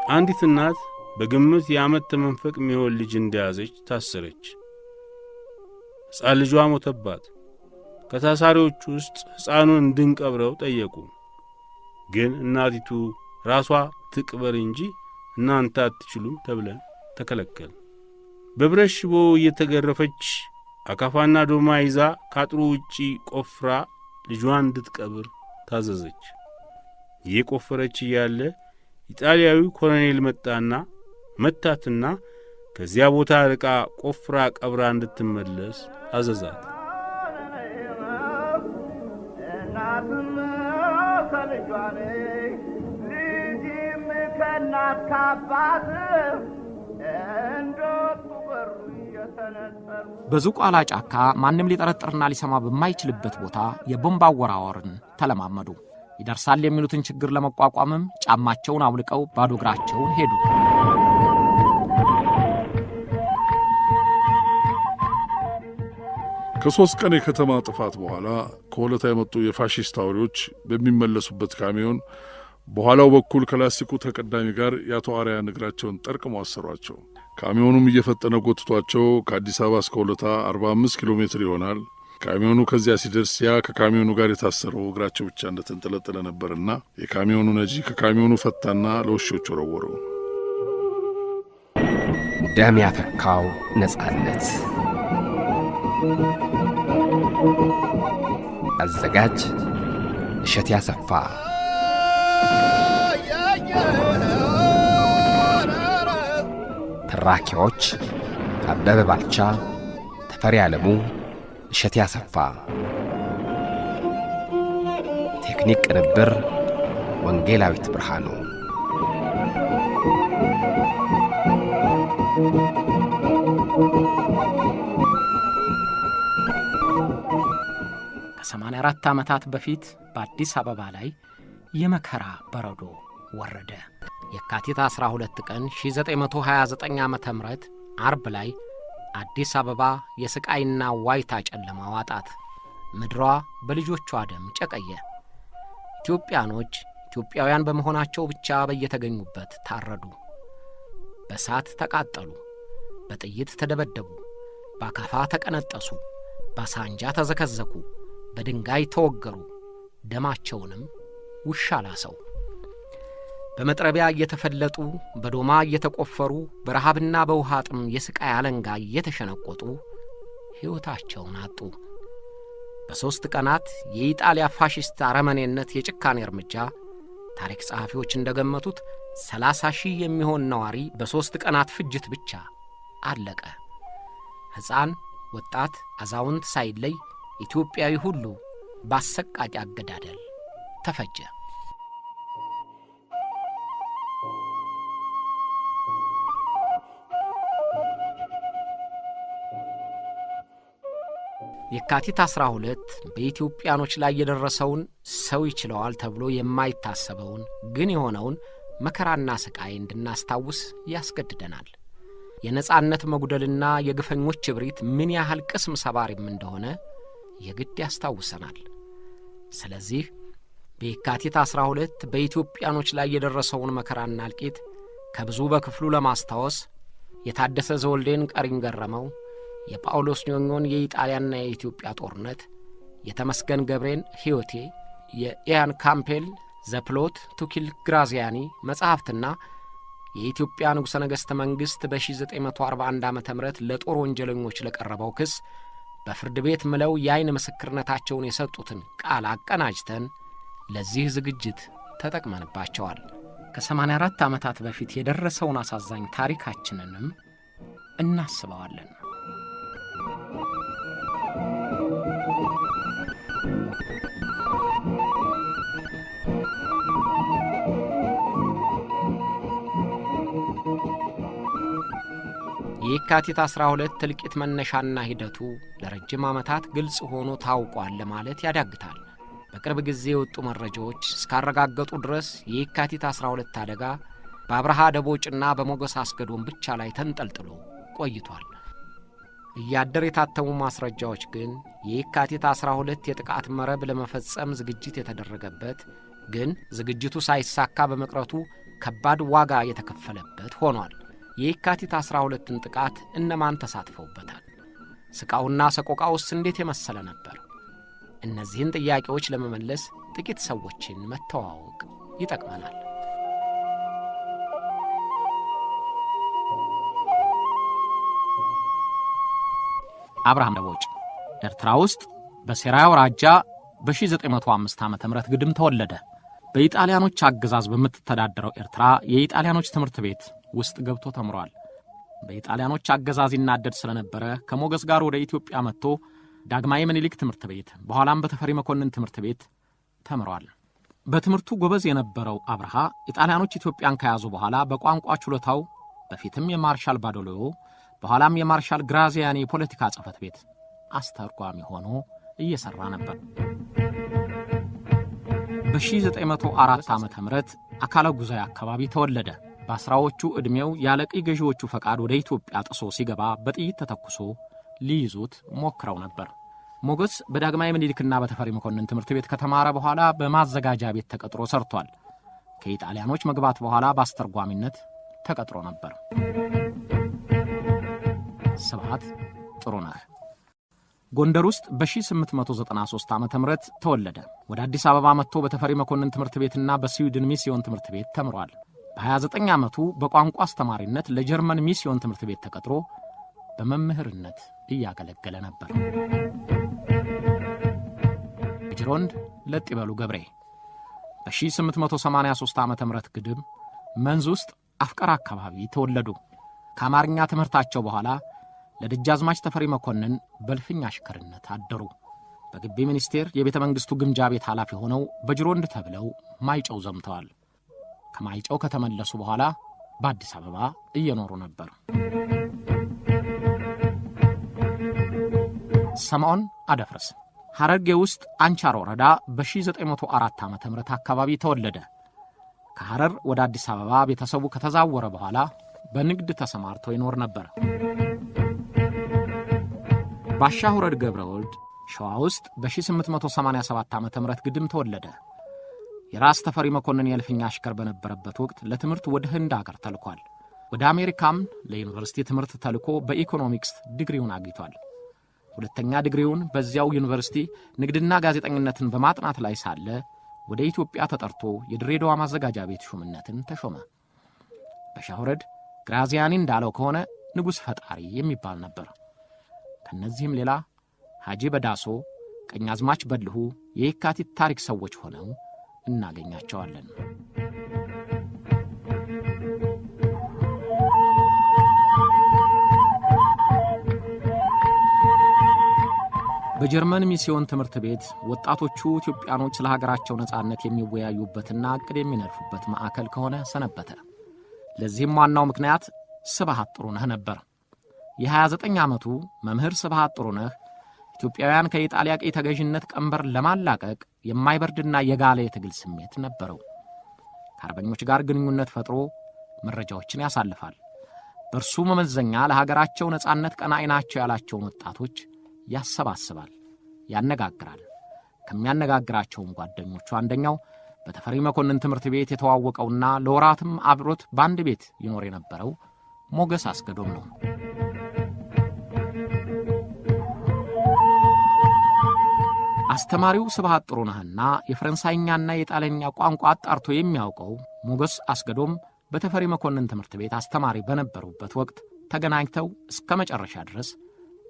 አንዲት እናት በግምት የዓመት ተመንፈቅ የሚሆን ልጅ እንደያዘች ታሰረች። ሕፃን ልጇ ሞተባት። ከታሳሪዎቹ ውስጥ ሕፃኑን እንድንቀብረው ጠየቁ። ግን እናቲቱ ራሷ ትቅበር እንጂ እናንተ አትችሉም ተብለን ተከለከል። በብረት ሽቦ እየተገረፈች አካፋና ዶማ ይዛ ካጥሩ ውጪ ቆፍራ ልጇን እንድትቀብር ታዘዘች። እየቆፈረች እያለ ኢጣሊያዊ ኮሎኔል መጣና መታትና ከዚያ ቦታ ርቃ ቆፍራ ቀብራ እንድትመለስ አዘዛት። እናቱም ከልጇን ልጅም ከእናት ከአባት እንደወጡ በሩ እየተነጠሉ በዝቋላ ጫካ ማንም ሊጠረጥርና ሊሰማ በማይችልበት ቦታ የቦምብ አወራወርን ተለማመዱ። ይደርሳል የሚሉትን ችግር ለመቋቋምም ጫማቸውን አውልቀው ባዶ እግራቸውን ሄዱ። ከ3 ቀን የከተማ ጥፋት በኋላ ከሆለታ የመጡ የፋሺስት አውሬዎች በሚመለሱበት ካሚዮን በኋላው በኩል ከላስቲኩ ተቀዳሚ ጋር የአቶ አርያን እግራቸውን ጠርቅመው አሰሯቸው። ካሚዮኑም እየፈጠነ ጎትቷቸው ከአዲስ አበባ እስከ ሆለታ 45 ኪሎ ሜትር ይሆናል። ካሚዮኑ ከዚያ ሲደርስ ያ ከካሚዮኑ ጋር የታሰረው እግራቸው ብቻ እንደተንጠለጠለ ነበርና የካሚዮኑ ነጂ ከካሚዮኑ ፈታና ለውሾች ወረወረው። ደም ያፈካው ነጻነት። አዘጋጅ እሸት ያሰፋ። ተራኪዎች አበበ ባልቻ፣ ተፈሪ ዓለሙ፣ እሸት ያሰፋ። ቴክኒክ ቅንብር ወንጌላዊት ብርሃኑ። ከ84 ዓመታት በፊት በአዲስ አበባ ላይ የመከራ በረዶ ወረደ። የካቲት 12 ቀን 1929 ዓ.ም አርብ ላይ አዲስ አበባ የስቃይና ዋይታ ጨለማ ዋጣት። ምድሯ በልጆቿ ደም ጨቀየ። ኢትዮጵያኖች ኢትዮጵያውያን በመሆናቸው ብቻ በየተገኙበት ታረዱ። በእሳት ተቃጠሉ፣ በጥይት ተደበደቡ፣ በአካፋ ተቀነጠሱ፣ በሳንጃ ተዘከዘኩ፣ በድንጋይ ተወገሩ። ደማቸውንም ውሻ ላሰው። በመጥረቢያ እየተፈለጡ፣ በዶማ እየተቆፈሩ፣ በረሃብና በውሃ ጥም የስቃይ አለንጋ እየተሸነቆጡ ሕይወታቸውን አጡ። በ3 ቀናት የኢጣሊያ ፋሺስት አረመኔነት የጭካኔ እርምጃ ታሪክ ጸሐፊዎች እንደገመቱት 30,000 የሚሆን ነዋሪ በ3 ቀናት ፍጅት ብቻ አለቀ። ሕፃን፣ ወጣት፣ አዛውንት ሳይለይ ኢትዮጵያዊ ሁሉ በአሰቃቂ አገዳደል ተፈጀ። የካቲት 12 በኢትዮጵያኖች ላይ የደረሰውን ሰው ይችለዋል ተብሎ የማይታሰበውን ግን የሆነውን መከራና ስቃይ እንድናስታውስ ያስገድደናል። የነጻነት መጉደልና የግፈኞች እብሪት ምን ያህል ቅስም ሰባሪም እንደሆነ የግድ ያስታውሰናል። ስለዚህ በየካቲት 12 በኢትዮጵያኖች ላይ የደረሰውን መከራና እልቂት ከብዙ በክፍሉ ለማስታወስ የታደሰ ዘወልዴን ቀሪን ገረመው፣ የጳውሎስ ኞኞን የኢጣሊያና የኢትዮጵያ ጦርነት፣ የተመስገን ገብሬን ሕይወቴ፣ የኢያን ካምፔል ዘፕሎት ቱኪል ግራዚያኒ መጽሐፍትና የኢትዮጵያ ንጉሠ ነገሥተ መንግሥት በ1941 ዓ.ም ለጦር ወንጀለኞች ለቀረበው ክስ በፍርድ ቤት ምለው የዓይን ምስክርነታቸውን የሰጡትን ቃል አቀናጅተን ለዚህ ዝግጅት ተጠቅመንባቸዋል። ከ84 ዓመታት በፊት የደረሰውን አሳዛኝ ታሪካችንንም እናስበዋለን። የካቲት 12 እልቂት መነሻና ሂደቱ ለረጅም ዓመታት ግልጽ ሆኖ ታውቋል ለማለት ያዳግታል። በቅርብ ጊዜ የወጡ መረጃዎች እስካረጋገጡ ድረስ የካቲት 12 አደጋ በአብርሃ ደቦጭና በሞገስ አስገዶም ብቻ ላይ ተንጠልጥሎ ቆይቷል። እያደር የታተሙ ማስረጃዎች ግን የካቲት 12 የጥቃት መረብ ለመፈጸም ዝግጅት የተደረገበት ግን ዝግጅቱ ሳይሳካ በመቅረቱ ከባድ ዋጋ የተከፈለበት ሆኗል። የካቲት 12ን ጥቃት እነማን ተሳትፈውበታል? ስቃውና ሰቆቃውስ እንዴት የመሰለ ነበር? እነዚህን ጥያቄዎች ለመመለስ ጥቂት ሰዎችን መተዋወቅ ይጠቅመናል። አብርሃም ደቦጭ ኤርትራ ውስጥ በሴራ አውራጃ በ1905 ዓ.ም ግድም ተወለደ። በኢጣሊያኖች አገዛዝ በምትተዳደረው ኤርትራ የኢጣሊያኖች ትምህርት ቤት ውስጥ ገብቶ ተምሯል። በኢጣሊያኖች አገዛዝ ይናደድ ስለነበረ ከሞገስ ጋር ወደ ኢትዮጵያ መጥቶ ዳግማዊ ምኒልክ ትምህርት ቤት በኋላም በተፈሪ መኮንን ትምህርት ቤት ተምሯል። በትምህርቱ ጎበዝ የነበረው አብርሃ ኢጣሊያኖች ኢትዮጵያን ከያዙ በኋላ በቋንቋ ችሎታው በፊትም የማርሻል ባዶሊዮ በኋላም የማርሻል ግራዚያኒ የፖለቲካ ጽሕፈት ቤት አስተርጓሚ ሆኖ እየሰራ ነበር። በ1904 ዓ.ም አካለ ጉዛይ አካባቢ ተወለደ። በአስራዎቹ ዕድሜው ያለቂ ገዢዎቹ ፈቃድ ወደ ኢትዮጵያ ጥሶ ሲገባ በጥይት ተተኩሶ ሊይዙት ሞክረው ነበር። ሞገስ በዳግማዊ ምኒልክና በተፈሪ መኮንን ትምህርት ቤት ከተማረ በኋላ በማዘጋጃ ቤት ተቀጥሮ ሰርቷል። ከኢጣሊያኖች መግባት በኋላ በአስተርጓሚነት ተቀጥሮ ነበር። ስብሐት ጥሩነህ ጎንደር ውስጥ በ1893 ዓ.ም ተወለደ። ወደ አዲስ አበባ መጥቶ በተፈሪ መኮንን ትምህርት ቤትና በስዊድን ሚስዮን ትምህርት ቤት ተምሯል። በ29 ዓመቱ በቋንቋ አስተማሪነት ለጀርመን ሚስዮን ትምህርት ቤት ተቀጥሮ በመምህርነት እያገለገለ ነበር። ጅሮንድ ለጥበሉ ገብሬ በ1883 ዓ.ም ግድም መንዝ ውስጥ አፍቀር አካባቢ ተወለዱ። ከአማርኛ ትምህርታቸው በኋላ ለደጃዝማች ተፈሪ መኮንን በልፍኝ አሽከርነት አደሩ። በግቢ ሚኒስቴር የቤተ መንግሥቱ ግምጃ ቤት ኃላፊ ሆነው በጅሮንድ ተብለው ማይጨው ዘምተዋል። ከማይጨው ከተመለሱ በኋላ በአዲስ አበባ እየኖሩ ነበር። ሰምዖን አደፍርስ ሐረርጌ ውስጥ አንቻር ወረዳ በ1904 ዓ.ም አካባቢ ተወለደ። ከሐረር ወደ አዲስ አበባ ቤተሰቡ ከተዛወረ በኋላ በንግድ ተሰማርቶ ይኖር ነበር። ባሻ ሁረድ ገብረ ወልድ ሸዋ ውስጥ በ1887 ዓ.ም ግድም ተወለደ። የራስ ተፈሪ መኮንን የልፍኛ አሽከር በነበረበት ወቅት ለትምህርት ወደ ህንድ አገር ተልኳል። ወደ አሜሪካም ለዩኒቨርሲቲ ትምህርት ተልኮ በኢኮኖሚክስ ዲግሪውን አግኝቷል። ሁለተኛ ዲግሪውን በዚያው ዩኒቨርሲቲ ንግድና ጋዜጠኝነትን በማጥናት ላይ ሳለ ወደ ኢትዮጵያ ተጠርቶ የድሬዳዋ ማዘጋጃ ቤት ሹምነትን ተሾመ። በሻሁረድ ግራዚያኒ እንዳለው ከሆነ ንጉሥ ፈጣሪ የሚባል ነበር። ከነዚህም ሌላ ሐጂ በዳሶ፣ ቀኛዝማች በልሁ የካቲት ታሪክ ሰዎች ሆነው እናገኛቸዋለን። በጀርመን ሚስዮን ትምህርት ቤት ወጣቶቹ ኢትዮጵያኖች ስለ ሀገራቸው ነጻነት የሚወያዩበትና ዕቅድ የሚነድፉበት ማዕከል ከሆነ ሰነበተ። ለዚህም ዋናው ምክንያት ስብሐት ጥሩነህ ነበር። የ29 ዓመቱ መምህር ስብሐት ጥሩነህ ኢትዮጵያውያን ከኢጣሊያ ቅኝ ተገዥነት ቀንበር ለማላቀቅ የማይበርድና የጋለ የትግል ስሜት ነበረው። ከአርበኞች ጋር ግንኙነት ፈጥሮ መረጃዎችን ያሳልፋል። በእርሱ መመዘኛ ለሀገራቸው ነጻነት ቀናኢ ናቸው ያላቸውን ወጣቶች ያሰባስባል፣ ያነጋግራል። ከሚያነጋግራቸውም ጓደኞቹ አንደኛው በተፈሪ መኮንን ትምህርት ቤት የተዋወቀውና ለወራትም አብሮት በአንድ ቤት ይኖር የነበረው ሞገስ አስገዶም ነው። አስተማሪው ስብሐት ጥሩነህና የፈረንሳይኛና የጣሊያንኛ ቋንቋ አጣርቶ የሚያውቀው ሞገስ አስገዶም በተፈሪ መኮንን ትምህርት ቤት አስተማሪ በነበሩበት ወቅት ተገናኝተው እስከ መጨረሻ ድረስ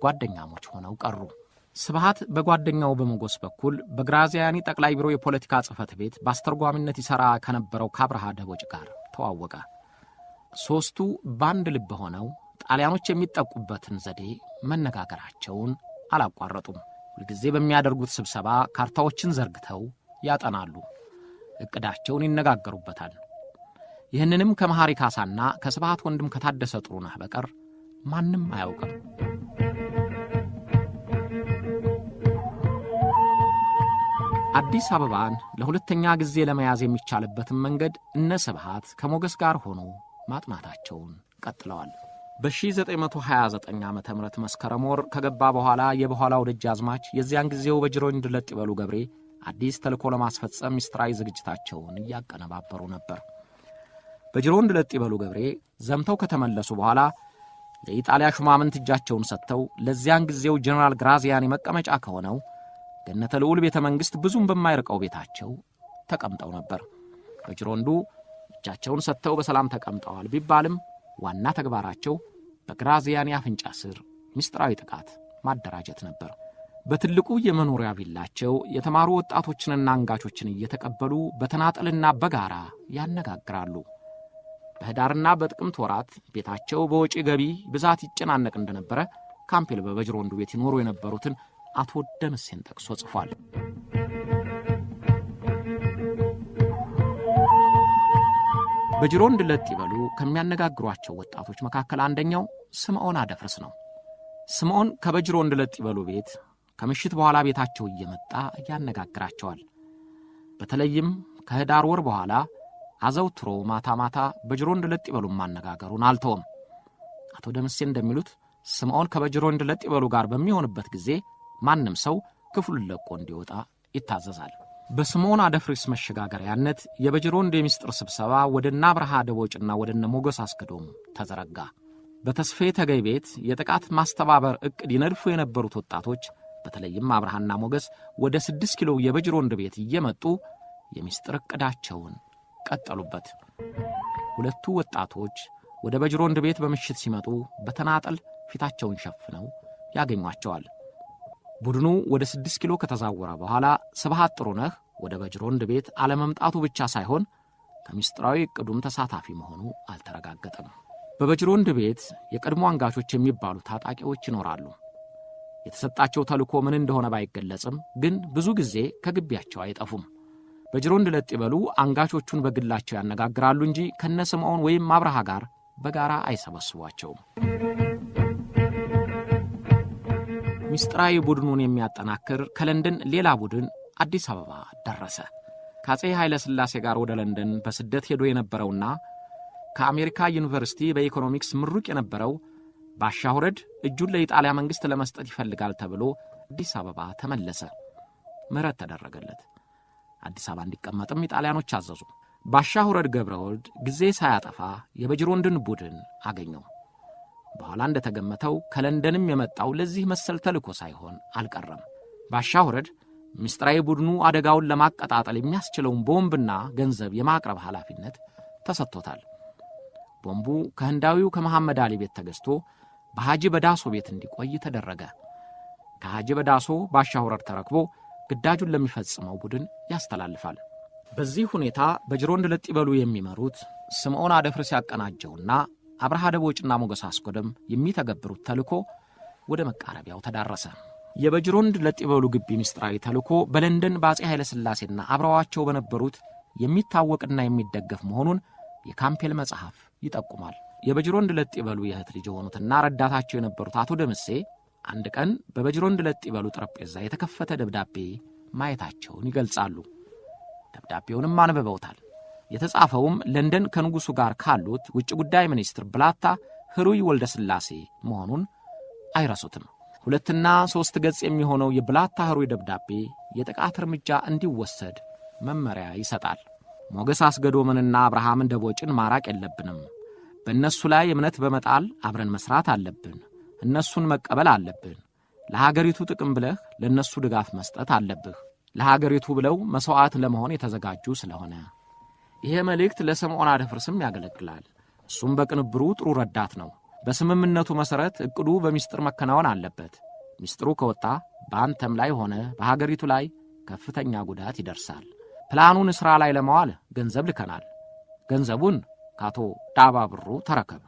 ጓደኛሞች ሆነው ቀሩ። ስብሐት በጓደኛው በሞገስ በኩል በግራዚያኒ ጠቅላይ ቢሮ የፖለቲካ ጽሕፈት ቤት በአስተርጓሚነት ይሠራ ከነበረው ከአብርሃ ደቦጭ ጋር ተዋወቀ። ሦስቱ በአንድ ልብ ሆነው ጣሊያኖች የሚጠቁበትን ዘዴ መነጋገራቸውን አላቋረጡም። ሁልጊዜ በሚያደርጉት ስብሰባ ካርታዎችን ዘርግተው ያጠናሉ፣ ዕቅዳቸውን ይነጋገሩበታል። ይህንንም ከመሐሪ ካሳና ከስብሐት ወንድም ከታደሰ ጥሩነህ በቀር ማንም አያውቅም። አዲስ አበባን ለሁለተኛ ጊዜ ለመያዝ የሚቻልበትን መንገድ እነ ስብሐት ከሞገስ ጋር ሆኖ ማጥናታቸውን ቀጥለዋል። በ1929 ዓ.ም መስከረም ወር ከገባ በኋላ የበኋላው ደጃዝማች የዚያን ጊዜው በጅሮንድ ለጥበሉ ገብሬ አዲስ ተልእኮ ለማስፈጸም ምስጢራዊ ዝግጅታቸውን እያቀነባበሩ ነበር። በጅሮንድ ለጥይበሉ ገብሬ ዘምተው ከተመለሱ በኋላ ለኢጣሊያ ሹማምንት እጃቸውን ሰጥተው ለዚያን ጊዜው ጀነራል ግራዚያኒ መቀመጫ ከሆነው ገነተ ልዑል ቤተ መንግሥት ብዙም በማይርቀው ቤታቸው ተቀምጠው ነበር። በጅሮንዱ እጃቸውን ሰጥተው በሰላም ተቀምጠዋል ቢባልም ዋና ተግባራቸው በግራዚያኒ አፍንጫ ስር ምስጢራዊ ጥቃት ማደራጀት ነበር። በትልቁ የመኖሪያ ቪላቸው የተማሩ ወጣቶችንና አንጋቾችን እየተቀበሉ በተናጠልና በጋራ ያነጋግራሉ። በህዳርና በጥቅምት ወራት ቤታቸው በወጪ ገቢ ብዛት ይጨናነቅ እንደነበረ ካምፔል በበጅሮንዱ ቤት ይኖሩ የነበሩትን አቶ ደምሴን ጠቅሶ ጽፏል። በጅሮንድ ለጥይበሉ ከሚያነጋግሯቸው ወጣቶች መካከል አንደኛው ስምዖን አደፍርስ ነው። ስምዖን ከበጅሮንድ ለጥይበሉ ቤት ከምሽት በኋላ ቤታቸው እየመጣ ያነጋግራቸዋል። በተለይም ከህዳር ወር በኋላ አዘውትሮ ማታ ማታ በጅሮንድ ለጥይበሉ ማነጋገሩን አልተወም። አቶ ደምሴ እንደሚሉት ስምዖን ከበጅሮንድ ለጥይበሉ ጋር በሚሆንበት ጊዜ ማንም ሰው ክፍሉን ለቆ እንዲወጣ ይታዘዛል። በስምዖን አደፍርስ መሸጋገሪያነት የበጅሮንድ የሚስጥር ስብሰባ ወደና አብርሃ ደቦጭና ወደነ ሞገስ አስገዶም ተዘረጋ። በተስፌ ተገይ ቤት የጥቃት ማስተባበር ዕቅድ ይነድፉ የነበሩት ወጣቶች በተለይም አብርሃና ሞገስ ወደ 6 ኪሎ የበጅሮንድ ቤት እየመጡ የሚስጥር ዕቅዳቸውን ቀጠሉበት። ሁለቱ ወጣቶች ወደ በጅሮንድ ቤት በምሽት ሲመጡ በተናጠል ፊታቸውን ሸፍነው ያገኟቸዋል። ቡድኑ ወደ 6 ኪሎ ከተዛወረ በኋላ ስብሃት ጥሩነህ ወደ በጅሮንድ ቤት አለመምጣቱ ብቻ ሳይሆን ከምስጢራዊ ዕቅዱም ተሳታፊ መሆኑ አልተረጋገጠም። በበጅሮንድ ቤት የቀድሞ አንጋቾች የሚባሉ ታጣቂዎች ይኖራሉ። የተሰጣቸው ተልእኮ ምን እንደሆነ ባይገለጽም ግን ብዙ ጊዜ ከግቢያቸው አይጠፉም። በጅሮንድ ለጥይበሉ አንጋቾቹን በግላቸው ያነጋግራሉ እንጂ ከነስምዖን ወይም አብርሃ ጋር በጋራ አይሰበስቧቸውም። ምስጢራዊ ቡድኑን የሚያጠናክር ከለንደን ሌላ ቡድን አዲስ አበባ ደረሰ። ከአፄ ኃይለ ሥላሴ ጋር ወደ ለንደን በስደት ሄዶ የነበረውና ከአሜሪካ ዩኒቨርሲቲ በኢኮኖሚክስ ምሩቅ የነበረው ባሻ ሁረድ እጁን ለኢጣሊያ መንግሥት ለመስጠት ይፈልጋል ተብሎ አዲስ አበባ ተመለሰ። ምህረት ተደረገለት። አዲስ አበባ እንዲቀመጥም ኢጣሊያኖች አዘዙ። ባሻ ሁረድ ገብረወልድ ጊዜ ሳያጠፋ የበጅሮንድን ቡድን አገኘው። በኋላ እንደተገመተው ከለንደንም የመጣው ለዚህ መሰል ተልእኮ ሳይሆን አልቀረም። ባሻ ሁረድ ምስጢራዊ ቡድኑ አደጋውን ለማቀጣጠል የሚያስችለውን ቦምብና ገንዘብ የማቅረብ ኃላፊነት ተሰጥቶታል። ቦምቡ ከህንዳዊው ከመሐመድ አሊ ቤት ተገዝቶ በሐጂ በዳሶ ቤት እንዲቆይ ተደረገ። ከሐጂ በዳሶ ባሻ ሁረድ ተረክቦ ግዳጁን ለሚፈጽመው ቡድን ያስተላልፋል። በዚህ ሁኔታ በጅሮንድ ለጥይበሉ የሚመሩት ስምዖን አደፍርስ ያቀናጀውና አብርሃ ደቦጭና ሞገስ አስገዶም የሚተገብሩት ተልእኮ ወደ መቃረቢያው ተዳረሰ። የበጅሮንድ ለጥይበሉ ግቢ ምስጢራዊ ተልእኮ በለንደን በአፄ ኃይለ ሥላሴና አብረዋቸው በነበሩት የሚታወቅና የሚደገፍ መሆኑን የካምፔል መጽሐፍ ይጠቁማል። የበጅሮንድ ለጥይበሉ የእህት ልጅ የሆኑትና ረዳታቸው የነበሩት አቶ ደምሴ አንድ ቀን በበጅሮንድ ለጥይበሉ ጠረጴዛ የተከፈተ ደብዳቤ ማየታቸውን ይገልጻሉ። ደብዳቤውንም አንብበውታል። የተጻፈውም ለንደን ከንጉሱ ጋር ካሉት ውጭ ጉዳይ ሚኒስትር ብላታ ህሩይ ወልደ ሥላሴ መሆኑን አይረሱትም። 2 እና 3 ገጽ የሚሆነው የብላታ ህሩይ ደብዳቤ የጥቃት እርምጃ እንዲወሰድ መመሪያ ይሰጣል። ሞገስ አስገዶምንና አብርሃምን ደቦጭን ማራቅ የለብንም። በእነሱ ላይ እምነት በመጣል አብረን መስራት አለብን። እነሱን መቀበል አለብን። ለሀገሪቱ ጥቅም ብለህ ለእነሱ ድጋፍ መስጠት አለብህ። ለሀገሪቱ ብለው መሥዋዕት ለመሆን የተዘጋጁ ስለሆነ ይሄ መልእክት ለስምዖን አደፍርስም ያገለግላል። እሱም በቅንብሩ ጥሩ ረዳት ነው። በስምምነቱ መሠረት ዕቅዱ በሚስጥር መከናወን አለበት። ሚስጥሩ ከወጣ በአንተም ላይ ሆነ በሀገሪቱ ላይ ከፍተኛ ጉዳት ይደርሳል። ፕላኑን ሥራ ላይ ለማዋል ገንዘብ ልከናል። ገንዘቡን ከአቶ ዳባ ብሩ ተረከብ።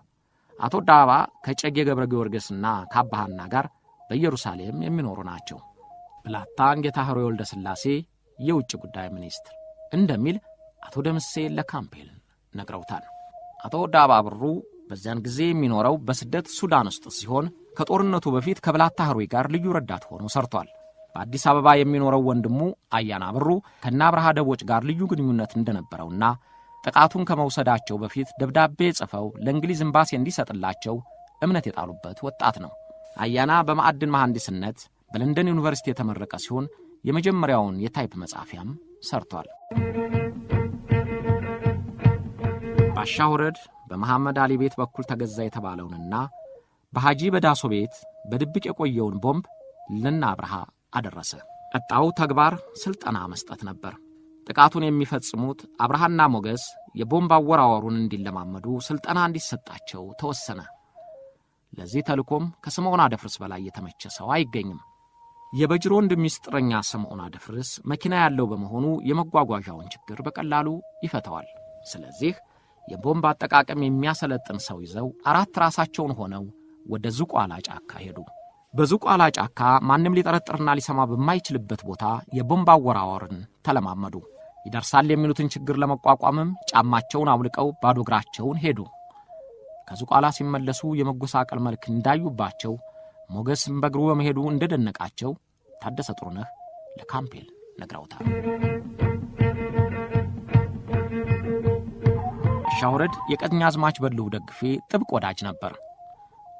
አቶ ዳባ ከጨጌ ገብረ ጊዮርጊስና ከአባሃና ጋር በኢየሩሳሌም የሚኖሩ ናቸው። ብላታ አንጌታ ህሩይ ወልደ ሥላሴ የውጭ ጉዳይ ሚኒስትር እንደሚል አቶ ደምሴ ለካምፔል ነግረውታል። አቶ ዳባ ብሩ በዚያን ጊዜ የሚኖረው በስደት ሱዳን ውስጥ ሲሆን ከጦርነቱ በፊት ከብላታ ህሩይ ጋር ልዩ ረዳት ሆኖ ሰርቷል። በአዲስ አበባ የሚኖረው ወንድሙ አያና ብሩ ከና አብርሃ ደቦጭ ጋር ልዩ ግንኙነት እንደነበረውና ጥቃቱን ከመውሰዳቸው በፊት ደብዳቤ ጽፈው ለእንግሊዝ ኤምባሲ እንዲሰጥላቸው እምነት የጣሉበት ወጣት ነው። አያና በማዕድን መሐንዲስነት በለንደን ዩኒቨርሲቲ የተመረቀ ሲሆን የመጀመሪያውን የታይፕ መጻፊያም ሰርቷል። ባሻ ወረድ በመሐመድ አሊ ቤት በኩል ተገዛ የተባለውንና በሐጂ በዳሶ ቤት በድብቅ የቆየውን ቦምብ ለና አብርሃ አደረሰ። ቀጣዩ ተግባር ስልጠና መስጠት ነበር። ጥቃቱን የሚፈጽሙት አብርሃና ሞገስ የቦምብ አወራወሩን እንዲለማመዱ ስልጠና እንዲሰጣቸው ተወሰነ። ለዚህ ተልኮም ከስምዖን አደፍርስ በላይ የተመቸ ሰው አይገኝም። የበጅሮንድ ሚስጥረኛ ስምዖን አደፍርስ መኪና ያለው በመሆኑ የመጓጓዣውን ችግር በቀላሉ ይፈታዋል። ስለዚህ የቦምብ አጠቃቀም የሚያሰለጥን ሰው ይዘው 4 ራሳቸውን ሆነው ወደ ዝቋላ ጫካ ሄዱ። በዝቋላ ጫካ ማንም ሊጠረጥርና ሊሰማ በማይችልበት ቦታ የቦምብ አወራወርን ተለማመዱ። ይደርሳል የሚሉትን ችግር ለመቋቋምም ጫማቸውን አውልቀው ባዶ እግራቸውን ሄዱ። ከዝቋላ ሲመለሱ የመጎሳቀል መልክ እንዳዩባቸው ሞገስም በእግሩ በመሄዱ እንደደነቃቸው ታደሰ ጥሩነህ ለካምፔል ነግረውታል። ሻውረድ የቀኛዝማች በልሁ ደግፌ ጥብቅ ወዳጅ ነበር።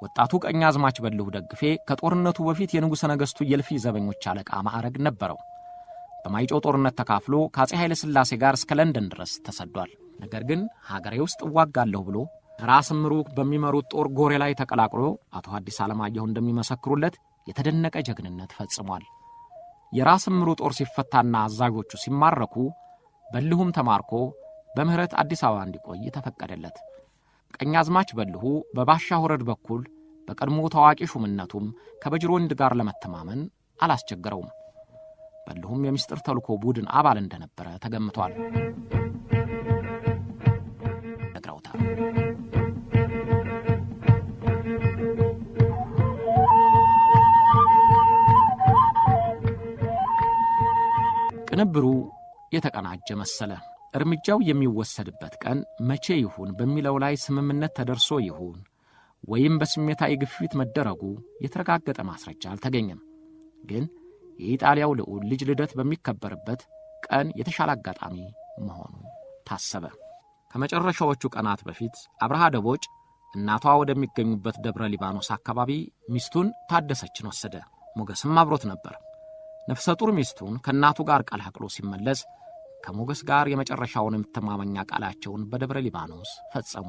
ወጣቱ ቀኛዝማች በልሁ ደግፌ ከጦርነቱ በፊት የንጉሠ ነገሥቱ የልፊ ዘበኞች አለቃ ማዕረግ ነበረው። በማይጨው ጦርነት ተካፍሎ ከአፄ ኃይለ ሥላሴ ጋር እስከ ለንደን ድረስ ተሰዷል። ነገር ግን ሀገሬ ውስጥ እዋጋለሁ ብሎ ራስ ምሩ በሚመሩት ጦር ጎሬ ላይ ተቀላቅሎ አቶ ሐዲስ ዓለማየሁ እንደሚመሰክሩለት የተደነቀ ጀግንነት ፈጽሟል። የራስ ምሩ ጦር ሲፈታና አዛዦቹ ሲማረኩ በልሁም ተማርኮ በምህረት አዲስ አበባ እንዲቆይ ተፈቀደለት። ቀኛዝማች በልሁ በባሻ ወረድ በኩል በቀድሞ ታዋቂ ሹምነቱም ከበጅሮንድ ጋር ለመተማመን አላስቸገረውም። በልሁም የሚስጥር ተልኮ ቡድን አባል እንደነበረ ተገምቷል። ነግረውታል። ቅንብሩ የተቀናጀ መሰለ። እርምጃው የሚወሰድበት ቀን መቼ ይሁን በሚለው ላይ ስምምነት ተደርሶ ይሁን ወይም በስሜታዊ ግፊት መደረጉ የተረጋገጠ ማስረጃ አልተገኘም። ግን የኢጣሊያው ልዑል ልጅ ልደት በሚከበርበት ቀን የተሻለ አጋጣሚ መሆኑ ታሰበ። ከመጨረሻዎቹ ቀናት በፊት አብርሃ ደቦጭ እናቷ ወደሚገኙበት ደብረ ሊባኖስ አካባቢ ሚስቱን ታደሰችን ወሰደ። ሞገስም አብሮት ነበር። ነፍሰ ጡር ሚስቱን ከእናቱ ጋር ቀላቅሎ ሲመለስ ከሞገስ ጋር የመጨረሻውን የመተማመኛ ቃላቸውን በደብረ ሊባኖስ ፈጸሙ።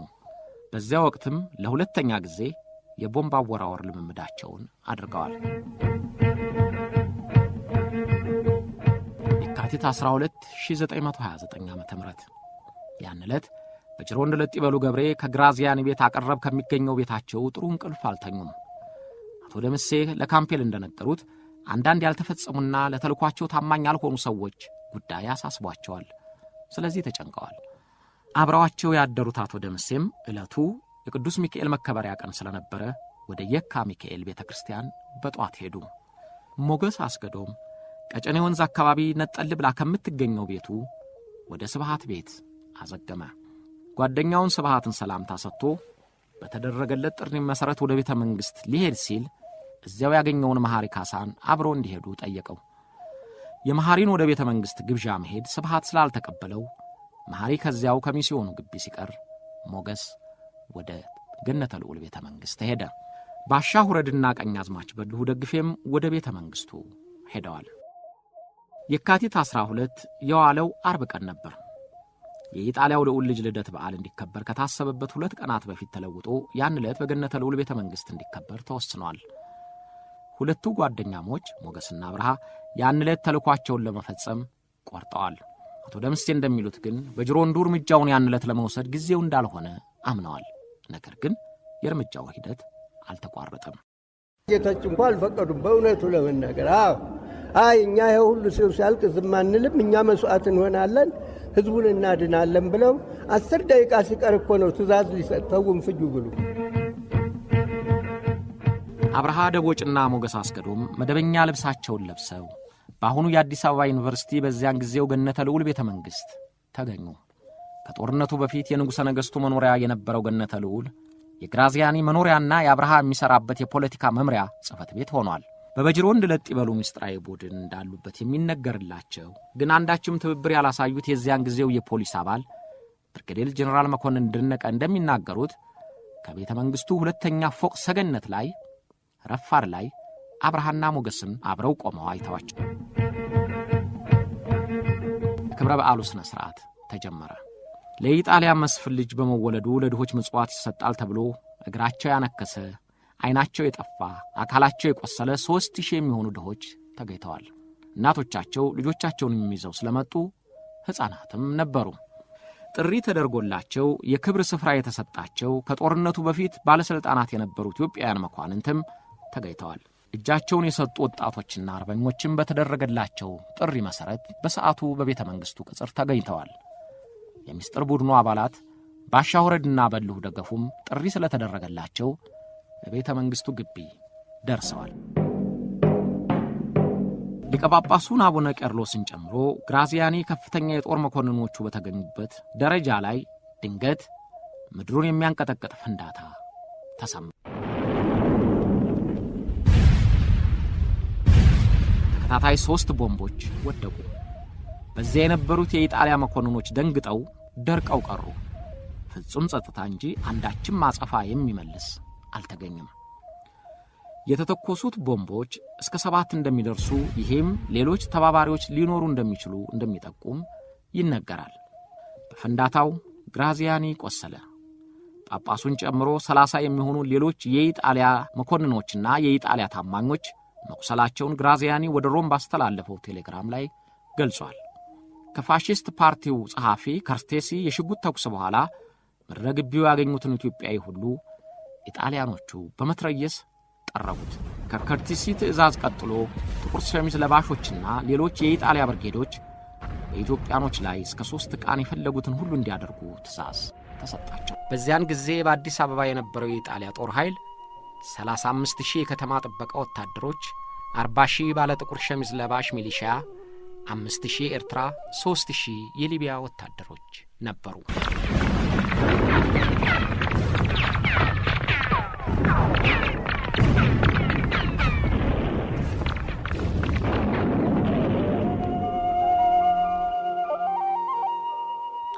በዚያ ወቅትም ለሁለተኛ ጊዜ የቦምብ አወራወር ልምምዳቸውን አድርገዋል። የካቲት 12 1929 ዓ.ም ያን ዕለት በጅሮንድ ለጥበሉ ገብሬ ከግራዚያኒ ቤት አቀረብ ከሚገኘው ቤታቸው ጥሩ እንቅልፍ አልተኙም። አቶ ደምሴ ለካምፔል እንደነገሩት አንዳንድ ያልተፈጸሙና ለተልኳቸው ታማኝ ያልሆኑ ሰዎች ጉዳይ አሳስቧቸዋል። ስለዚህ ተጨንቀዋል። አብረዋቸው ያደሩት አቶ ደምሴም ዕለቱ የቅዱስ ሚካኤል መከበሪያ ቀን ስለነበረ ወደ የካ ሚካኤል ቤተክርስቲያን በጧት ሄዱ። ሞገስ አስገዶም ቀጨኔ ወንዝ አካባቢ ነጠል ብላ ከምትገኘው ቤቱ ወደ ስብሃት ቤት አዘገመ። ጓደኛውን ስብሃትን ሰላምታ ሰጥቶ በተደረገለት ጥሪ መሰረት ወደ ቤተ መንግሥት ሊሄድ ሲል እዚያው ያገኘውን መሐሪ ካሳን አብሮ እንዲሄዱ ጠየቀው። የመሐሪን ወደ ቤተ መንግሥት ግብዣ መሄድ ስብሃት ስላልተቀበለው መሐሪ ከዚያው ከሚስዮኑ ግቢ ሲቀር ሞገስ ወደ ገነተ ልዑል ቤተ መንግሥት ሄደ። ባሻ ወረድና ቀኛዝማች በልሁ ደግፌም ወደ ቤተ መንግሥቱ ሄደዋል። የካቲት 12 የዋለው አርብ ቀን ነበር። የኢጣሊያው ልዑል ልጅ ልደት በዓል እንዲከበር ከታሰበበት 2 ቀናት በፊት ተለውጦ ያን ዕለት በገነተ ልዑል ቤተ መንግሥት እንዲከበር ተወስኗል። ሁለቱ ጓደኛሞች ሞገስና አብርሃ ያን ዕለት ተልኳቸውን ለመፈጸም ቆርጠዋል። አቶ ደምሴ እንደሚሉት ግን በጅሮንዱ እርምጃውን ያን ዕለት ለመውሰድ ጊዜው እንዳልሆነ አምነዋል። ነገር ግን የእርምጃው ሂደት አልተቋረጠም። ጌታችን እንኳን አልፈቀዱም። በእውነቱ ለመናገር እኛ ይሄ ሁሉ ሰው ሲያልቅ ዝም አንልም፣ እኛ መስዋዕት እንሆናለን፣ ህዝቡን እናድናለን ብለው 10 ደቂቃ ሲቀር እኮ ነው ትእዛዝ ሊሰጠውም ፍጁ ብሉ። አብርሃ ደቦጭና ሞገስ አስገዶም መደበኛ ልብሳቸውን ለብሰው በአሁኑ የአዲስ አበባ ዩኒቨርሲቲ በዚያን ጊዜው ገነተ ልዑል ቤተ መንግሥት ተገኙ። ከጦርነቱ በፊት የንጉሠ ነገሥቱ መኖሪያ የነበረው ገነተ ልዑል የግራዚያኒ መኖሪያና የአብርሃ የሚሠራበት የፖለቲካ መምሪያ ጽሕፈት ቤት ሆኗል። በበጅሮንድ ለጥበሉ ምስጢራዊ ቡድን እንዳሉበት የሚነገርላቸው ግን አንዳችም ትብብር ያላሳዩት የዚያን ጊዜው የፖሊስ አባል ብርጋዴር ጄኔራል መኮንን ደነቀ እንደሚናገሩት ከቤተ መንግሥቱ 2ኛ ፎቅ ሰገነት ላይ ረፋር ላይ አብርሃና ሞገስም አብረው ቆመው አይተዋቸው የክብረ በዓሉ ሥነ ሥርዓት ተጀመረ። ለኢጣሊያ መስፍን ልጅ በመወለዱ ለድሆች ምጽዋት ይሰጣል ተብሎ እግራቸው ያነከሰ፣ ዓይናቸው የጠፋ፣ አካላቸው የቆሰለ 3000 የሚሆኑ ድሆች ተገኝተዋል። እናቶቻቸው ልጆቻቸውን የሚይዘው ስለመጡ ሕፃናትም ነበሩ። ጥሪ ተደርጎላቸው የክብር ስፍራ የተሰጣቸው ከጦርነቱ በፊት ባለሥልጣናት የነበሩ ኢትዮጵያውያን መኳንንትም ተገኝተዋል። እጃቸውን የሰጡ ወጣቶችና አርበኞችም በተደረገላቸው ጥሪ መሠረት በሰዓቱ በቤተ መንግሥቱ ቅጽር ተገኝተዋል። የምስጢር ቡድኑ አባላት ባሻ ወረድና በልሁ ደገፉም ጥሪ ስለተደረገላቸው በቤተ መንግሥቱ ግቢ ደርሰዋል። ሊቀ ጳጳሱን አቡነ ቄርሎስን ጨምሮ ግራዚያኒ ከፍተኛ የጦር መኮንኖቹ በተገኙበት ደረጃ ላይ ድንገት ምድሩን የሚያንቀጠቅጥ ፍንዳታ ተሰማ። ተከታታይ 3 ቦምቦች ወደቁ። በዚያ የነበሩት የኢጣሊያ መኮንኖች ደንግጠው ደርቀው ቀሩ። ፍጹም ጸጥታ እንጂ አንዳችም ማጸፋ የሚመልስ አልተገኘም። የተተኮሱት ቦምቦች እስከ 7 እንደሚደርሱ፣ ይሄም ሌሎች ተባባሪዎች ሊኖሩ እንደሚችሉ እንደሚጠቁም ይነገራል። በፍንዳታው ግራዚያኒ ቆሰለ። ጳጳሱን ጨምሮ 30 የሚሆኑ ሌሎች የኢጣሊያ መኮንኖችና የኢጣሊያ ታማኞች መቁሰላቸውን ግራዚያኒ ወደ ሮም ባስተላለፈው ቴሌግራም ላይ ገልጿል። ከፋሺስት ፓርቲው ጸሐፊ ከርቴሲ የሽጉጥ ተኩስ በኋላ ምድረ ግቢው ያገኙትን ኢትዮጵያዊ ሁሉ ኢጣሊያኖቹ በመትረየስ ጠረጉት። ከከርቴሲ ትእዛዝ ቀጥሎ ጥቁር ሸሚዝ ለባሾችና ሌሎች የኢጣሊያ ብርጌዶች በኢትዮጵያኖች ላይ እስከ 3 ቀን የፈለጉትን ሁሉ እንዲያደርጉ ትእዛዝ ተሰጣቸው። በዚያን ጊዜ በአዲስ አበባ የነበረው የኢጣሊያ ጦር ኃይል 35000 የከተማ ጥበቃ ወታደሮች፣ 40000 ባለ ጥቁር ሸሚዝ ለባሽ ሚሊሺያ፣ 5000 ኤርትራ፣ 3000 የሊቢያ ወታደሮች ነበሩ።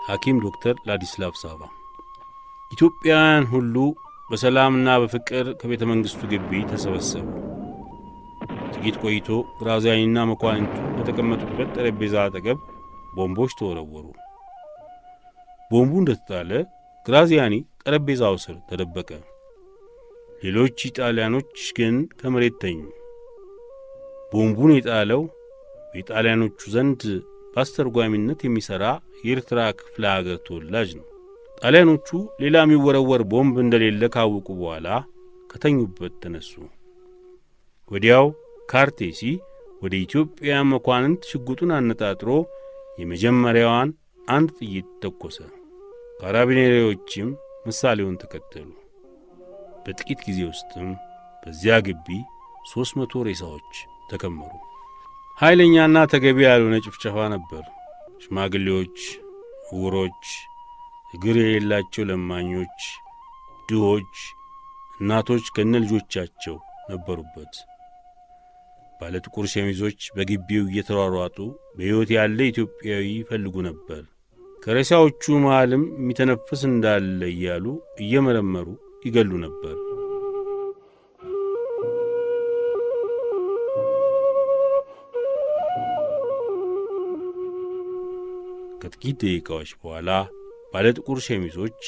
ሐኪም ዶክተር ላዲስላቭ ሳባ ኢትዮጵያውያን ሁሉ በሰላምና በፍቅር ከቤተ መንግሥቱ ግቢ ተሰበሰቡ። ጥቂት ቆይቶ ግራዚያኒና መኳንንቱ በተቀመጡበት ጠረጴዛ አጠገብ ቦምቦች ተወረወሩ። ቦምቡ እንደተጣለ ግራዚያኒ ጠረጴዛው ስር ተደበቀ። ሌሎች ኢጣሊያኖች ግን ከመሬት ተኙ። ቦምቡን የጣለው በኢጣሊያኖቹ ዘንድ በአስተርጓሚነት የሚሠራ የኤርትራ ክፍለ አገር ተወላጅ ነው። ጣሊያኖቹ ሌላ የሚወረወር ቦምብ እንደሌለ ካወቁ በኋላ ከተኙበት ተነሱ። ወዲያው ካርቴሲ ወደ ኢትዮጵያ መኳንንት ሽጉጡን አነጣጥሮ የመጀመሪያዋን 1 ጥይት ተኮሰ። ካራቢኔሪዎችም ምሳሌውን ተከተሉ። በጥቂት ጊዜ ውስጥም በዚያ ግቢ 300 ሬሳዎች ተከመሩ። ኃይለኛና ተገቢ ያልሆነ ጭፍጨፋ ነበር። ሽማግሌዎች፣ ዕውሮች፣ እግር የሌላቸው ለማኞች፣ ድሆች፣ እናቶች ከነ ልጆቻቸው ነበሩበት። ባለ ጥቁር ሸሚዞች በግቢው እየተሯሯጡ በሕይወት ያለ ኢትዮጵያዊ ይፈልጉ ነበር። ከሬሳዎቹ መሃልም የሚተነፍስ እንዳለ እያሉ እየመረመሩ ይገሉ ነበር። ከጥቂት ደቂቃዎች በኋላ ባለ ጥቁር ሸሚዞች፣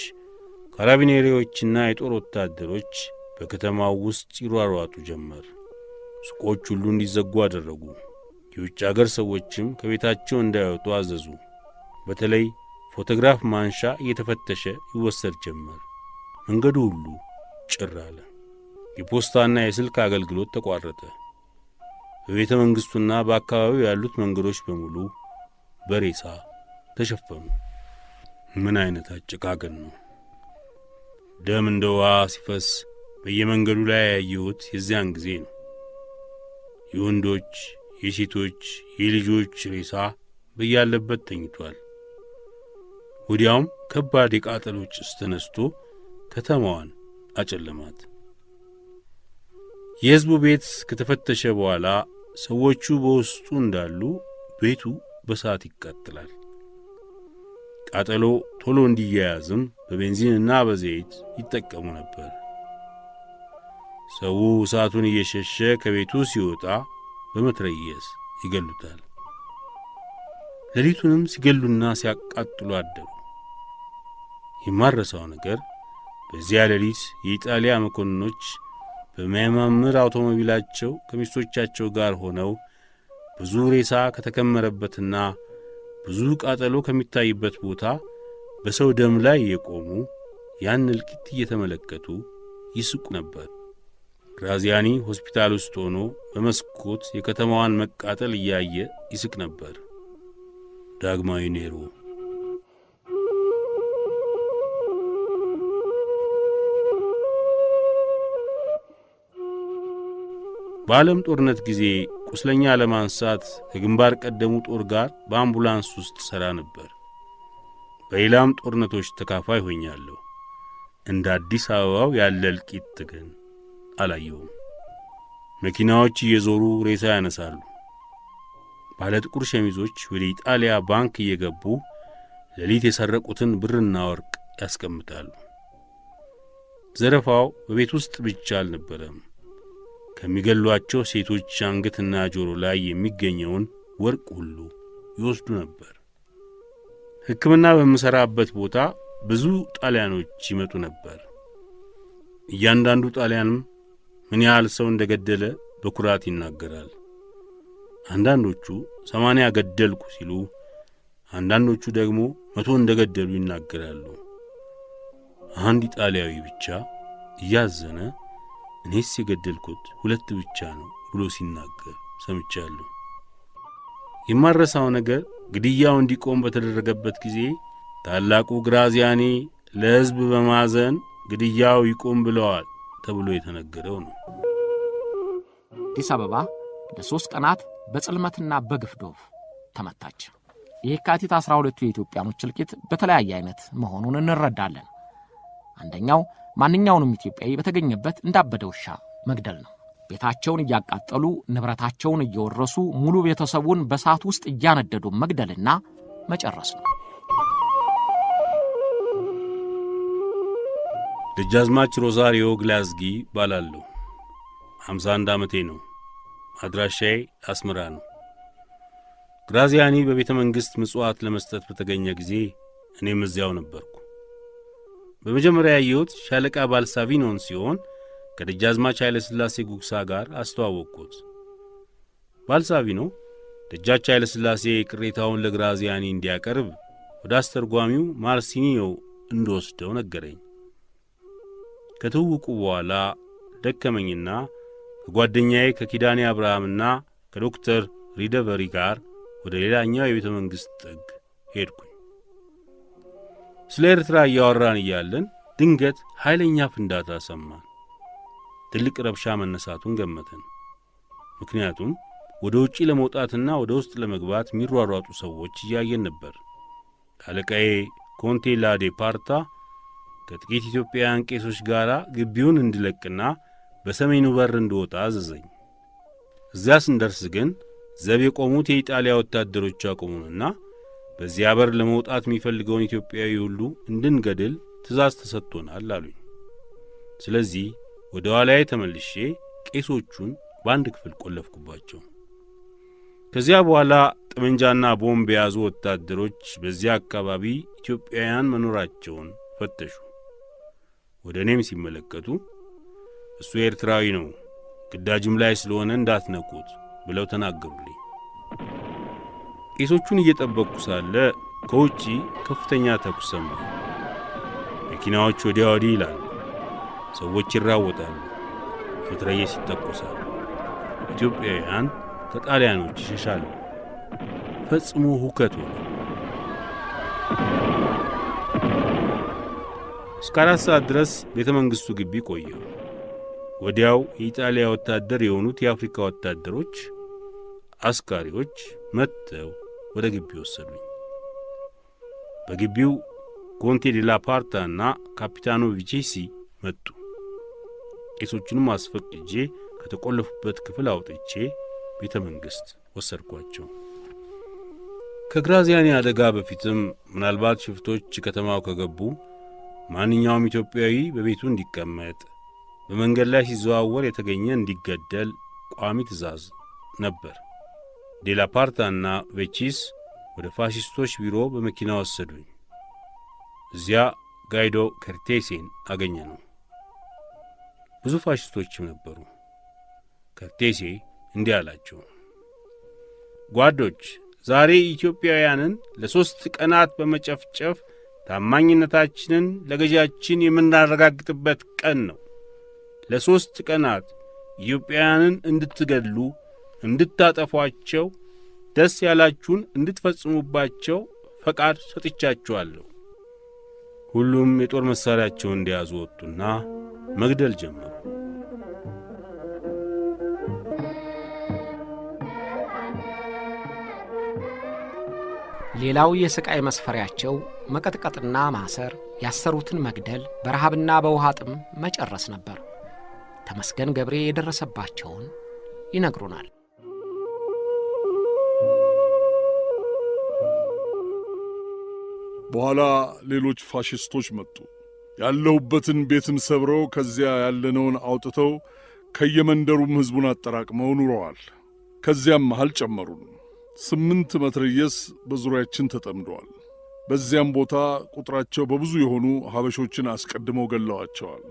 ካራቢኔሪዎችና የጦር ወታደሮች በከተማው ውስጥ ይሯሯጡ ጀመር። ሱቆች ሁሉ እንዲዘጉ አደረጉ። የውጭ አገር ሰዎችም ከቤታቸው እንዳይወጡ አዘዙ። በተለይ ፎቶግራፍ ማንሻ እየተፈተሸ ይወሰድ ጀመር። መንገዱ ሁሉ ጭር አለ። የፖስታና የስልክ አገልግሎት ተቋረጠ። በቤተ መንግሥቱና በአካባቢው ያሉት መንገዶች በሙሉ በሬሳ ተሸፈኑ። ምን አይነት አጨቃቀን ነው! ደም እንደ ውሃ ሲፈስ በየመንገዱ ላይ ያየሁት የዚያን ጊዜ ነው። የወንዶች፣ የሴቶች፣ የልጆች ሬሳ በያለበት ተኝቷል። ወዲያውም ከባድ የቃጠሎ ጭስ ተነስቶ ከተማዋን አጨለማት። የሕዝቡ ቤት ከተፈተሸ በኋላ ሰዎቹ በውስጡ እንዳሉ ቤቱ በእሳት ይቃጠላል። ቃጠሎ ቶሎ እንዲያያዝም በቤንዚንና በዘይት ይጠቀሙ ነበር። ሰው እሳቱን እየሸሸ ከቤቱ ሲወጣ በመትረየስ ይገሉታል። ሌሊቱንም ሲገሉና ሲያቃጥሉ አደሩ። የማረሳው ነገር በዚያ ሌሊት የኢጣሊያ መኮንኖች በሚያማምር አውቶሞቢላቸው ከሚስቶቻቸው ጋር ሆነው ብዙ ሬሳ ከተከመረበትና ብዙ ቃጠሎ ከሚታይበት ቦታ በሰው ደም ላይ የቆሙ ያን እልቂት እየተመለከቱ ይስቁ ነበር። ግራዚያኒ ሆስፒታል ውስጥ ሆኖ በመስኮት የከተማዋን መቃጠል እያየ ይስቅ ነበር። ዳግማዊ ኔሮ። በዓለም ጦርነት ጊዜ ቁስለኛ ለማንሳት ከግንባር ቀደሙ ጦር ጋር በአምቡላንስ ውስጥ ሠራ ነበር። በሌላም ጦርነቶች ተካፋይ ሆኛለሁ። እንደ አዲስ አበባው ያለ እልቂት ግን አላየውም። መኪናዎች እየዞሩ ሬሳ ያነሳሉ። ባለ ጥቁር ሸሚዞች ወደ ኢጣሊያ ባንክ እየገቡ ሌሊት የሰረቁትን ብርና ወርቅ ያስቀምጣሉ። ዘረፋው በቤት ውስጥ ብቻ አልነበረም። ከሚገሏቸው ሴቶች አንገትና ጆሮ ላይ የሚገኘውን ወርቅ ሁሉ ይወስዱ ነበር። ሕክምና በምሠራበት ቦታ ብዙ ጣሊያኖች ይመጡ ነበር። እያንዳንዱ ጣሊያንም ምን ያህል ሰው እንደገደለ በኩራት ይናገራል። አንዳንዶቹ 80 ገደልኩ ሲሉ፣ አንዳንዶቹ ደግሞ 100 እንደገደሉ ይናገራሉ። አንድ ኢጣሊያዊ ብቻ እያዘነ እኔስ የገደልኩት 2 ብቻ ነው ብሎ ሲናገር ሰምቻለሁ። የማረሳው ነገር ግድያው እንዲቆም በተደረገበት ጊዜ ታላቁ ግራዚያኒ ለሕዝብ በማዘን ግድያው ይቆም ብለዋል ተብሎ የተነገረው ነው። አዲስ አበባ ለ3 ቀናት በጽልመትና በግፍ ዶፍ ተመታች። የካቲት 12ቱ የኢትዮጵያኖች እልቂት በተለያየ አይነት መሆኑን እንረዳለን። አንደኛው ማንኛውንም ኢትዮጵያዊ በተገኘበት እንዳበደ ውሻ መግደል ነው። ቤታቸውን እያቃጠሉ ንብረታቸውን እየወረሱ ሙሉ ቤተሰቡን በሳት ውስጥ እያነደዱ መግደልና መጨረስ ነው። ደጃዝማች ሮዛሪዮ ግላዝጊ ባላለሁ። 51 ዓመቴ ነው። አድራሻዬ አስመራ ነው። ግራዚያኒ በቤተ መንግሥት ምጽዋት ለመስጠት በተገኘ ጊዜ እኔም እዚያው ነበርኩ። በመጀመሪያ ያየሁት ሻለቃ ባልሳቪኖን ሲሆን ከደጃዝማች ኃይለ ሥላሴ ጉግሳ ጋር አስተዋወቅኩት። ባልሳቪኖ ደጃች ኃይለ ሥላሴ ቅሬታውን ለግራዚያኒ እንዲያቀርብ ወደ አስተርጓሚው ማርሲኒዮ እንደወስደው ነገረኝ። ከተውውቁ በኋላ ደከመኝና ከጓደኛዬ ከኪዳኔ አብርሃምና ከዶክተር ሪደቨሪ ጋር ወደ ሌላኛው የቤተ መንግሥት ጥግ ሄድኩኝ። ስለ ኤርትራ እያወራን እያለን ድንገት ኃይለኛ ፍንዳታ ሰማን። ትልቅ ረብሻ መነሳቱን ገመተን። ምክንያቱም ወደ ውጪ ለመውጣትና ወደ ውስጥ ለመግባት የሚሯሯጡ ሰዎች እያየን ነበር። አለቃዬ ኮንቴ ላዴ ፓርታ ከጥቂት ኢትዮጵያውያን ቄሶች ጋር ግቢውን እንድለቅና በሰሜኑ በር እንድወጣ አዘዘኝ። እዚያ ስንደርስ ግን ዘብ የቆሙት የኢጣሊያ ወታደሮች አቆሙንና በዚያ በር ለመውጣት የሚፈልገውን ኢትዮጵያዊ ሁሉ እንድንገድል ትእዛዝ ተሰጥቶናል አሉኝ። ስለዚህ ወደ ኋላዬ ተመልሼ ቄሶቹን በአንድ ክፍል ቆለፍኩባቸው። ከዚያ በኋላ ጠመንጃና ቦምብ የያዙ ወታደሮች በዚያ አካባቢ ኢትዮጵያውያን መኖራቸውን ፈተሹ። ወደ እኔም ሲመለከቱ እሱ ኤርትራዊ ነው፣ ግዳጅም ላይ ስለሆነ እንዳትነኩት ብለው ተናገሩልኝ። ቄሶቹን እየጠበቅኩ ሳለ ከውጪ ከፍተኛ ተኩስ ሰማሁ። መኪናዎች ወዲያ ወዲህ ይላሉ፣ ሰዎች ይራወጣሉ፣ መትረየስ ይተኮሳሉ። ኢትዮጵያውያን ከጣሊያኖች ይሸሻሉ። ፈጽሞ ሁከት ሆነ። እስከ 4 ሰዓት ድረስ ቤተ መንግሥቱ ግቢ ቆየሁ። ወዲያው የኢጣሊያ ወታደር የሆኑት የአፍሪካ ወታደሮች አስካሪዎች መጥተው ወደ ግቢ ወሰዱኝ። በግቢው ኮንቴ ዴላ ፓርታና ካፒታኖ ቪቼሲ መጡ። ቄሶቹንም አስፈቅጄ ከተቆለፉበት ክፍል አውጥቼ ቤተ መንግሥት ወሰድኳቸው። ከግራዚያኒ አደጋ በፊትም ምናልባት ሽፍቶች ከተማው ከገቡ ማንኛውም ኢትዮጵያዊ በቤቱ እንዲቀመጥ፣ በመንገድ ላይ ሲዘዋወር የተገኘ እንዲገደል ቋሚ ትእዛዝ ነበር። ዴላ ፓርታና ቬቺስ ወደ ፋሺስቶች ቢሮ በመኪና ወሰዱኝ። እዚያ ጋይዶ ከርቴሴን አገኘ ነው። ብዙ ፋሽስቶችም ነበሩ። ከርቴሴ እንዲህ አላቸው፣ ጓዶች፣ ዛሬ ኢትዮጵያውያንን ለ3 ቀናት በመጨፍጨፍ ታማኝነታችንን ለገዣችን የምናረጋግጥበት ቀን ነው። ለ3 ቀናት ኢትዮጵያውያንን እንድትገድሉ፣ እንድታጠፏቸው፣ ደስ ያላችሁን እንድትፈጽሙባቸው ፈቃድ ሰጥቻችኋለሁ። ሁሉም የጦር መሣሪያቸውን እንዲያዙ ወጡና መግደል ጀመሩ። ሌላው የሥቃይ መስፈሪያቸው መቀጥቀጥና ማሰር፣ ያሰሩትን መግደል፣ በረሃብና በውሃ ጥም መጨረስ ነበር። ተመስገን ገብሬ የደረሰባቸውን ይነግሩናል። በኋላ ሌሎች ፋሽስቶች መጡ። ያለሁበትን ቤትም ሰብረው ከዚያ ያለነውን አውጥተው ከየመንደሩም ሕዝቡን አጠራቅመው ኑረዋል። ከዚያም መሃል ጨመሩን። 8 መትረየስ በዙሪያችን ተጠምደዋል። በዚያም ቦታ ቁጥራቸው በብዙ የሆኑ ሀበሾችን አስቀድመው ገለዋቸዋል።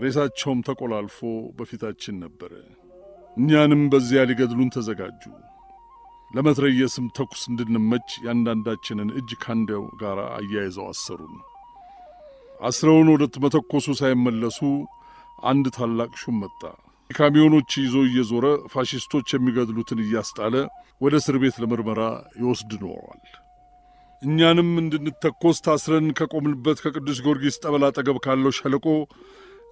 ሬሳቸውም ተቆላልፎ በፊታችን ነበረ። እኛንም በዚያ ሊገድሉን ተዘጋጁ። ለመትረየስም ተኩስ እንድንመች ያንዳንዳችንን እጅ ካንዴው ጋር አያይዘው አሰሩን። አስረውን ወደ መተኮሱ ሳይመለሱ አንድ ታላቅ ሹም መጣ። ካሚዮኖች ይዞ እየዞረ ፋሽስቶች የሚገድሉትን እያስጣለ ወደ እስር ቤት ለምርመራ ይወስድ ኖሯል። እኛንም እንድንተኮስ ታስረን ከቆምንበት ከቅዱስ ጊዮርጊስ ጠበል አጠገብ ካለው ሸለቆ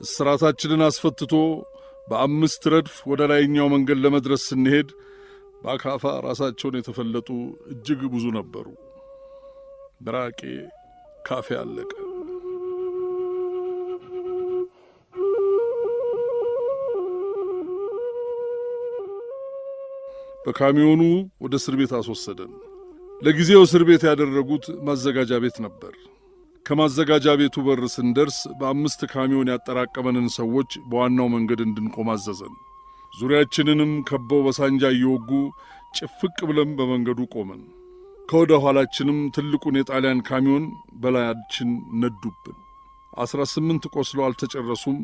እስራታችንን አስፈትቶ በ5 ረድፍ ወደ ላይኛው መንገድ ለመድረስ ስንሄድ በአካፋ ራሳቸውን የተፈለጡ እጅግ ብዙ ነበሩ። በራቄ ካፌ አለቀ። በካሚዮኑ ወደ እስር ቤት አስወሰደን። ለጊዜው እስር ቤት ያደረጉት ማዘጋጃ ቤት ነበር። ከማዘጋጃ ቤቱ በር ስንደርስ በ5 ካሚዮን ያጠራቀመንን ሰዎች በዋናው መንገድ እንድንቆም አዘዘን። ዙሪያችንንም ከበው በሳንጃ እየወጉ ጭፍቅ ብለን በመንገዱ ቆመን። ከወደ ኋላችንም ትልቁን የጣሊያን ካሚዮን በላያችን ነዱብን። 18 ቆስሎ አልተጨረሱም።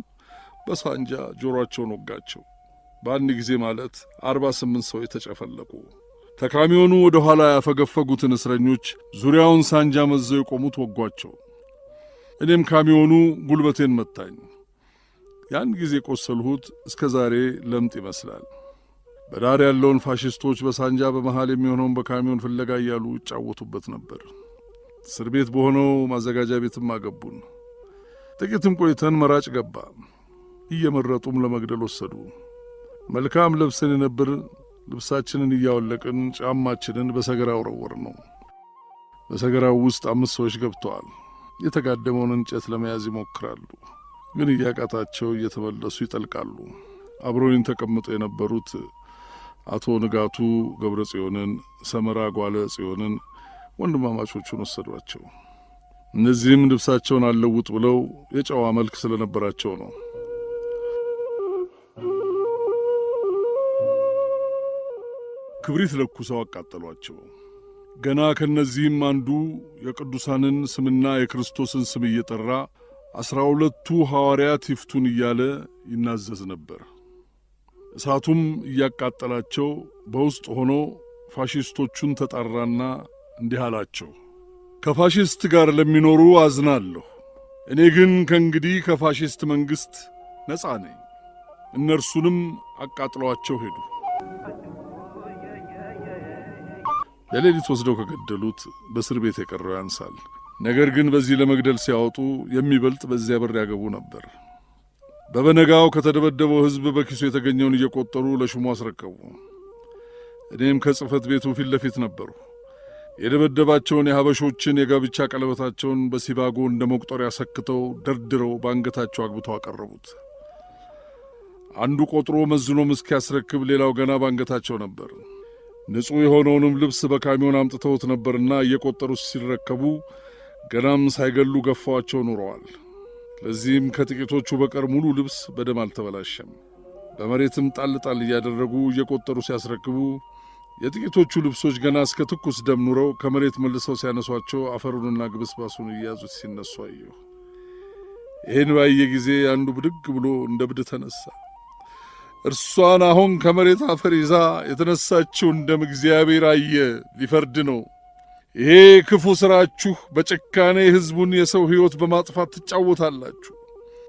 በሳንጃ ጆሮአቸውን ወጋቸው። በአንድ ጊዜ ማለት 48 ሰው የተጨፈለቁ። ተካሚዮኑ ወደ ኋላ ያፈገፈጉትን እስረኞች ዙሪያውን ሳንጃ መዘው የቆሙት ወጓቸው። እኔም ካሚዮኑ ጉልበቴን መታኝ። ያን ጊዜ ቆሰልሁት እስከ ዛሬ ለምጥ ይመስላል። በዳር ያለውን ፋሽስቶች በሳንጃ በመሃል የሚሆነውን በካሚዮን ፍለጋ እያሉ ይጫወቱበት ነበር። እስር ቤት በሆነው ማዘጋጃ ቤትም አገቡን። ጥቂትም ቆይተን መራጭ ገባ። እየመረጡም ለመግደል ወሰዱ። መልካም ለብሰን የነበር ልብሳችንን እያወለቅን ጫማችንን በሰገራ ወረወር ነው። በሰገራው ውስጥ 5 ሰዎች ገብተዋል። የተጋደመውን እንጨት ለመያዝ ይሞክራሉ፣ ግን እያቃታቸው እየተመለሱ ይጠልቃሉ። አብረውኝ ተቀምጠው የነበሩት አቶ ንጋቱ ገብረ ጽዮንን፣ ሰመራ ጓለ ጽዮንን ወንድማማቾቹን ወሰዷቸው። እነዚህም ልብሳቸውን አለውጥ ብለው የጨዋ መልክ ስለነበራቸው ነው። ክብሪት ለኩሰው አቃጠሏቸው። ገና ከነዚህም አንዱ የቅዱሳንን ስምና የክርስቶስን ስም እየጠራ 12ቱ ሐዋርያት ይፍቱን እያለ ይናዘዝ ነበር። እሳቱም እያቃጠላቸው በውስጥ ሆኖ ፋሽስቶቹን ተጣራና እንዲህ አላቸው፣ ከፋሽስት ጋር ለሚኖሩ አዝናለሁ። እኔ ግን ከእንግዲህ ከፋሽስት መንግሥት ነፃ ነኝ። እነርሱንም አቃጥለዋቸው ሄዱ። ለሌሊት ወስደው ከገደሉት በእስር ቤት የቀረው ያንሳል። ነገር ግን በዚህ ለመግደል ሲያወጡ የሚበልጥ በዚያ በር ያገቡ ነበር። በበነጋው ከተደበደበው ሕዝብ በኪሱ የተገኘውን እየቆጠሩ ለሹሙ አስረከቡ። እኔም ከጽሕፈት ቤቱ ፊት ለፊት ነበሩ። የደበደባቸውን የሀበሾችን የጋብቻ ቀለበታቸውን በሲባጎ እንደ መቁጠሪያ ሰክተው ደርድረው በአንገታቸው አግብተው አቀረቡት። አንዱ ቆጥሮ መዝኖም እስኪያስረክብ ሌላው ገና በአንገታቸው ነበር። ንጹሕ የሆነውንም ልብስ በካሚዮን አምጥተውት ነበርና እየቆጠሩ ሲረከቡ ገናም ሳይገሉ ገፋዋቸው ኑረዋል። ለዚህም ከጥቂቶቹ በቀር ሙሉ ልብስ በደም አልተበላሸም። በመሬትም ጣል ጣል እያደረጉ እየቆጠሩ ሲያስረክቡ የጥቂቶቹ ልብሶች ገና እስከ ትኩስ ደም ኑረው ከመሬት መልሰው ሲያነሷቸው አፈሩንና ግብስባሱን እያያዙት ሲነሱ አየሁ። ይህን ባየ ጊዜ አንዱ ብድግ ብሎ እንደ ብድ ተነሳ። እርሷን አሁን ከመሬት አፈር ይዛ የተነሳችው እንደም እግዚአብሔር አየ፣ ሊፈርድ ነው። ይሄ ክፉ ሥራችሁ በጭካኔ ሕዝቡን የሰው ሕይወት በማጥፋት ትጫወታላችሁ።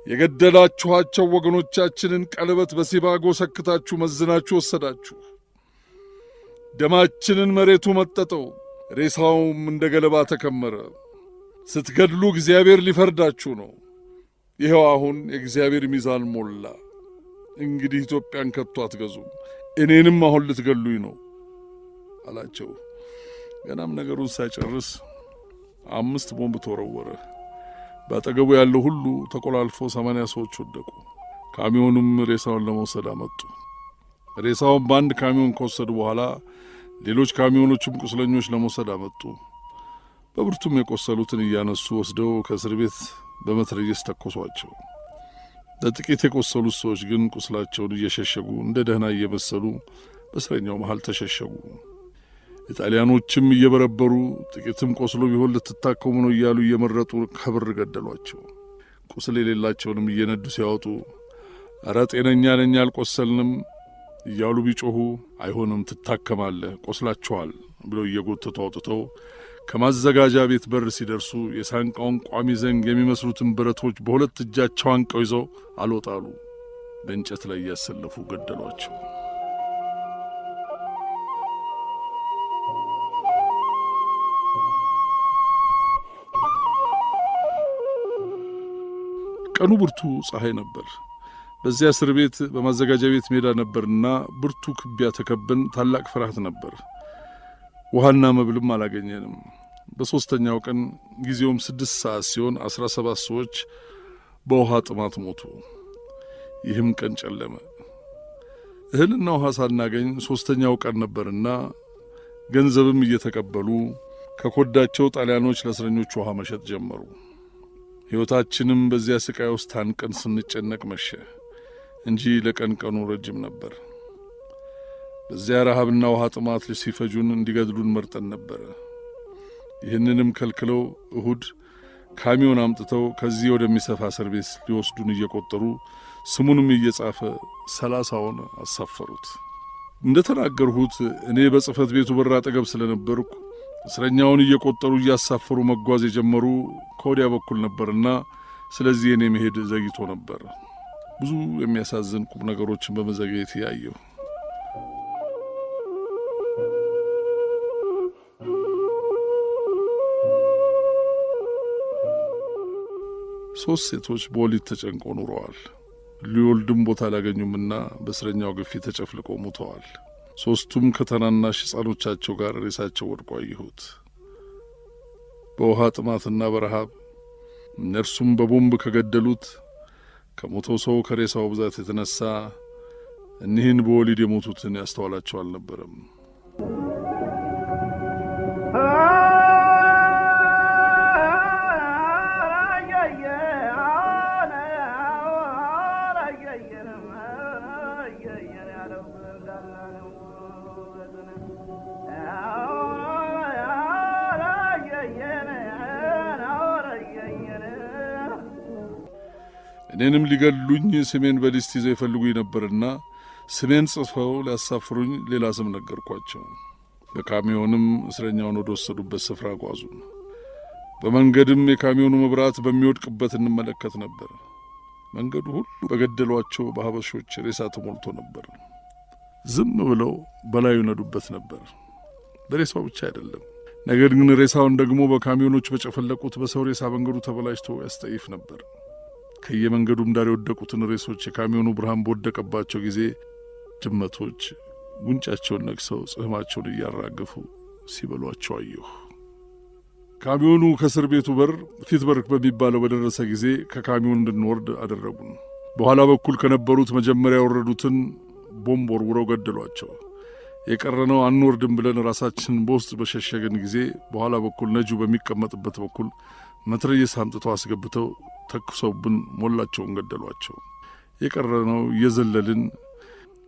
የገደላችኋቸው ወገኖቻችንን ቀለበት በሲባጎ ሰክታችሁ መዝናችሁ ወሰዳችሁ። ደማችንን መሬቱ መጠጠው፣ ሬሳውም እንደ ገለባ ተከመረ። ስትገድሉ እግዚአብሔር ሊፈርዳችሁ ነው። ይኸው አሁን የእግዚአብሔር ሚዛን ሞላ። እንግዲህ ኢትዮጵያን ከቶ አትገዙም፣ እኔንም አሁን ልትገሉኝ ነው አላቸው። ገናም ነገሩን ሳይጨርስ 5 ቦምብ ተወረወረ። በአጠገቡ ያለው ሁሉ ተቆላልፎ 80 ሰዎች ወደቁ። ካሚዮኑም ሬሳውን ለመውሰድ አመጡ። ሬሳውን በአንድ ካሚዮን ከወሰዱ በኋላ ሌሎች ካሚዮኖችም ቁስለኞች ለመውሰድ አመጡ። በብርቱም የቆሰሉትን እያነሱ ወስደው ከእስር ቤት በመትረየስ ተኮሷቸው። ለጥቂት የቆሰሉት ሰዎች ግን ቁስላቸውን እየሸሸጉ እንደ ደህና እየመሰሉ በእስረኛው መሃል ተሸሸጉ። ኢጣሊያኖችም እየበረበሩ ጥቂትም ቆስሎ ቢሆን ልትታከሙ ነው እያሉ እየመረጡ ከብር ገደሏቸው። ቁስል የሌላቸውንም እየነዱ ሲያወጡ እረ ጤነኛ ነኝ አልቆሰልንም እያሉ ቢጮኹ አይሆንም ትታከማለህ ቆስላችኋል ብለው እየጎተቱ አውጥተው ከማዘጋጃ ቤት በር ሲደርሱ የሳንቃውን ቋሚ ዘንግ የሚመስሉትን ብረቶች በሁለት እጃቸው አንቀው ይዘው አልወጣሉ። በእንጨት ላይ እያሰለፉ ገደሏቸው። ቀኑ ብርቱ ፀሐይ ነበር። በዚያ እስር ቤት በማዘጋጃ ቤት ሜዳ ነበርና ብርቱ ክቢያ ተከበን ታላቅ ፍርሃት ነበር። ውሃና መብልም አላገኘንም። በሦስተኛው ቀን ጊዜውም 6 ሰዓት ሲሆን 17 ሰዎች በውሃ ጥማት ሞቱ። ይህም ቀን ጨለመ። እህልና ውሃ ሳናገኝ 3ኛው ቀን ነበርና ገንዘብም እየተቀበሉ ከኮዳቸው ጣሊያኖች ለእስረኞች ውሃ መሸጥ ጀመሩ። ሕይወታችንም በዚያ ስቃይ ውስጥ ታንቀን ስንጨነቅ መሸ እንጂ ለቀን ቀኑ ረጅም ነበር። በዚያ ረሃብና ውሃ ጥማት ሲፈጁን እንዲገድሉን መርጠን ነበረ። ይህንንም ከልክለው እሁድ ካሚዮን አምጥተው ከዚህ ወደሚሰፋ እስር ቤት ሊወስዱን እየቆጠሩ ስሙንም እየጻፈ 30ውን አሳፈሩት። እንደ ተናገርሁት እኔ በጽሕፈት ቤቱ በር አጠገብ ስለነበርኩ እስረኛውን እየቆጠሩ እያሳፈሩ መጓዝ የጀመሩ ከወዲያ በኩል ነበርና ስለዚህ እኔ መሄድ ዘግይቶ ነበር። ብዙ የሚያሳዝን ቁም ነገሮችን በመዘግየት ያየሁ። 3 ሴቶች በወሊድ ተጨንቀው ኑረዋል። ሊወልድም ቦታ አላገኙምና በእስረኛው ግፊት ተጨፍልቀው ሞተዋል። 3ቱም ከታናናሽ ሕፃኖቻቸው ጋር ሬሳቸው ወድቆ አየሁት። በውሃ ጥማትና በረሃብ እነርሱም በቦምብ ከገደሉት ከሞተው ሰው ከሬሳው ብዛት የተነሳ እኒህን በወሊድ የሞቱትን ያስተዋላቸው አልነበረም። እኔንም ሊገሉኝ ስሜን በሊስት ይዘው ይፈልጉኝ ነበርና ስሜን ጽፈው ሊያሳፍሩኝ ሌላ ስም ነገርኳቸው። በካሚዮንም እስረኛውን ወደ ወሰዱበት ስፍራ ጓዙ። በመንገድም የካሚዮኑ መብራት በሚወድቅበት እንመለከት ነበር። መንገዱ ሁሉ በገደሏቸው በሀበሾች ሬሳ ተሞልቶ ነበር። ዝም ብለው በላዩ ነዱበት ነበር። በሬሳው ብቻ አይደለም፣ ነገር ግን ሬሳውን ደግሞ በካሚዮኖች በጨፈለቁት በሰው ሬሳ መንገዱ ተበላሽቶ ያስጠይፍ ነበር። ከየመንገዱም ዳር የወደቁትን ሬሶች የካሚዮኑ ብርሃን በወደቀባቸው ጊዜ ድመቶች ጉንጫቸውን ነክሰው ጽህማቸውን እያራገፉ ሲበሏቸው አየሁ። ካሚዮኑ ከእስር ቤቱ በር ፊት በር በሚባለው በደረሰ ጊዜ ከካሚዮኑ እንድንወርድ አደረጉን። በኋላ በኩል ከነበሩት መጀመሪያ ያወረዱትን ቦምብ ወርውረው ገደሏቸው። የቀረነው አንወርድም ብለን ራሳችን በውስጥ በሸሸገን ጊዜ በኋላ በኩል ነጁ በሚቀመጥበት በኩል መትረየስ አምጥተው አስገብተው ተኩሰውብን ሞላቸውን ገደሏቸው። የቀረነው እየዘለልን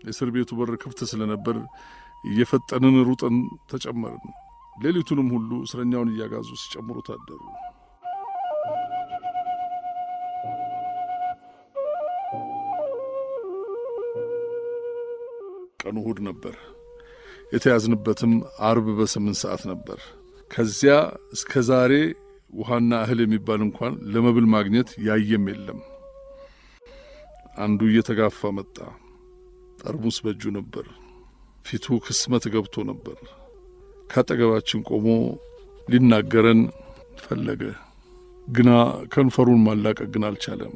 የእስር ቤቱ በር ክፍት ስለነበር እየፈጠንን ሩጠን ተጨመርን። ሌሊቱንም ሁሉ እስረኛውን እያጋዙ ሲጨምሩ ታደሩ። ቀኑ እሁድ ነበር። የተያዝንበትም አርብ በ8 ሰዓት ነበር። ከዚያ እስከ ዛሬ ውሃና እህል የሚባል እንኳን ለመብል ማግኘት ያየም የለም። አንዱ እየተጋፋ መጣ። ጠርሙስ በእጁ ነበር። ፊቱ ክስመት ገብቶ ነበር። ካጠገባችን ቆሞ ሊናገረን ፈለገ። ግና ከንፈሩን ማላቀቅ ግን አልቻለም።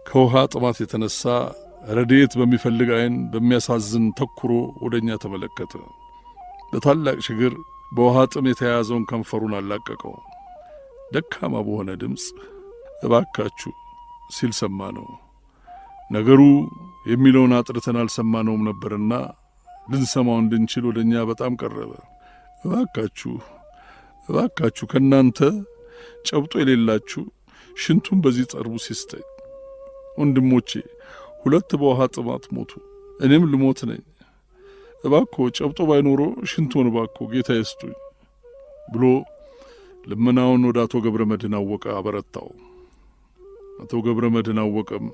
ከውሃ ጥማት የተነሳ ረድኤት በሚፈልግ ዓይን በሚያሳዝን ተኩሮ ወደኛ ተመለከተ። በታላቅ ችግር በውሃ ጥም የተያያዘውን ከንፈሩን አላቀቀው። ደካማ በሆነ ድምፅ እባካችሁ ሲል ሰማ ነው። ነገሩ የሚለውን አጥርተን አልሰማነውም ነበርና ልንሰማው እንድንችል ወደኛ በጣም ቀረበ። እባካችሁ ከናንተ ጨብጦ የሌላችሁ ሽንቱን በዚህ ጠርሙስ ይስጠኝ። ወንድሞቼ 2 በውሃ ጥማት ሞቱ፣ እኔም ልሞት ነኝ። እባኮ ጨብጦ ባይኖሮ ሽንቱን እባኮ ጌታ ይስጡኝ ብሎ ልመናውን ወደ አቶ ገብረ መድህን አወቀ አበረታው። አቶ ገብረ መድህን አወቀም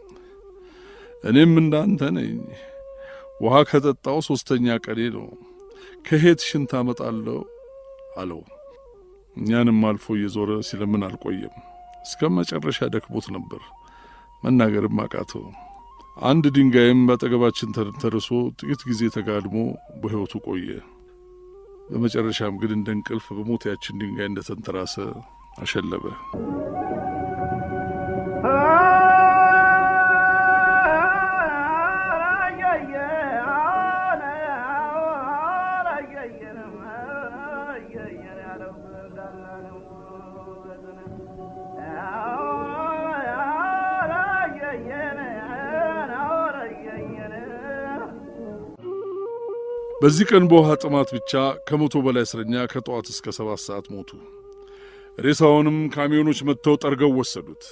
እኔም እንዳንተ ነኝ፣ ውሃ ከጠጣው 3ኛ ቀኔ ነው፣ ከሄት ሽንት አመጣለሁ አለው። እኛንም አልፎ እየዞረ ሲለምን አልቆየም። እስከ መጨረሻ ደክሞት ነበር። መናገርም አቃተው። አንድ ድንጋይም በአጠገባችን ተርሶ ጥቂት ጊዜ ተጋድሞ በሕይወቱ ቆየ። በመጨረሻም ግን እንደ እንቅልፍ በሞት ያችን ድንጋይ እንደተንተራሰ አሸለበ። በዚህ ቀን በውሃ ጥማት ብቻ ከ100 በላይ እስረኛ ከጠዋት እስከ 7 ሰዓት ሞቱ። ሬሳውንም ካሚዮኖች መጥተው ጠርገው ወሰዱት።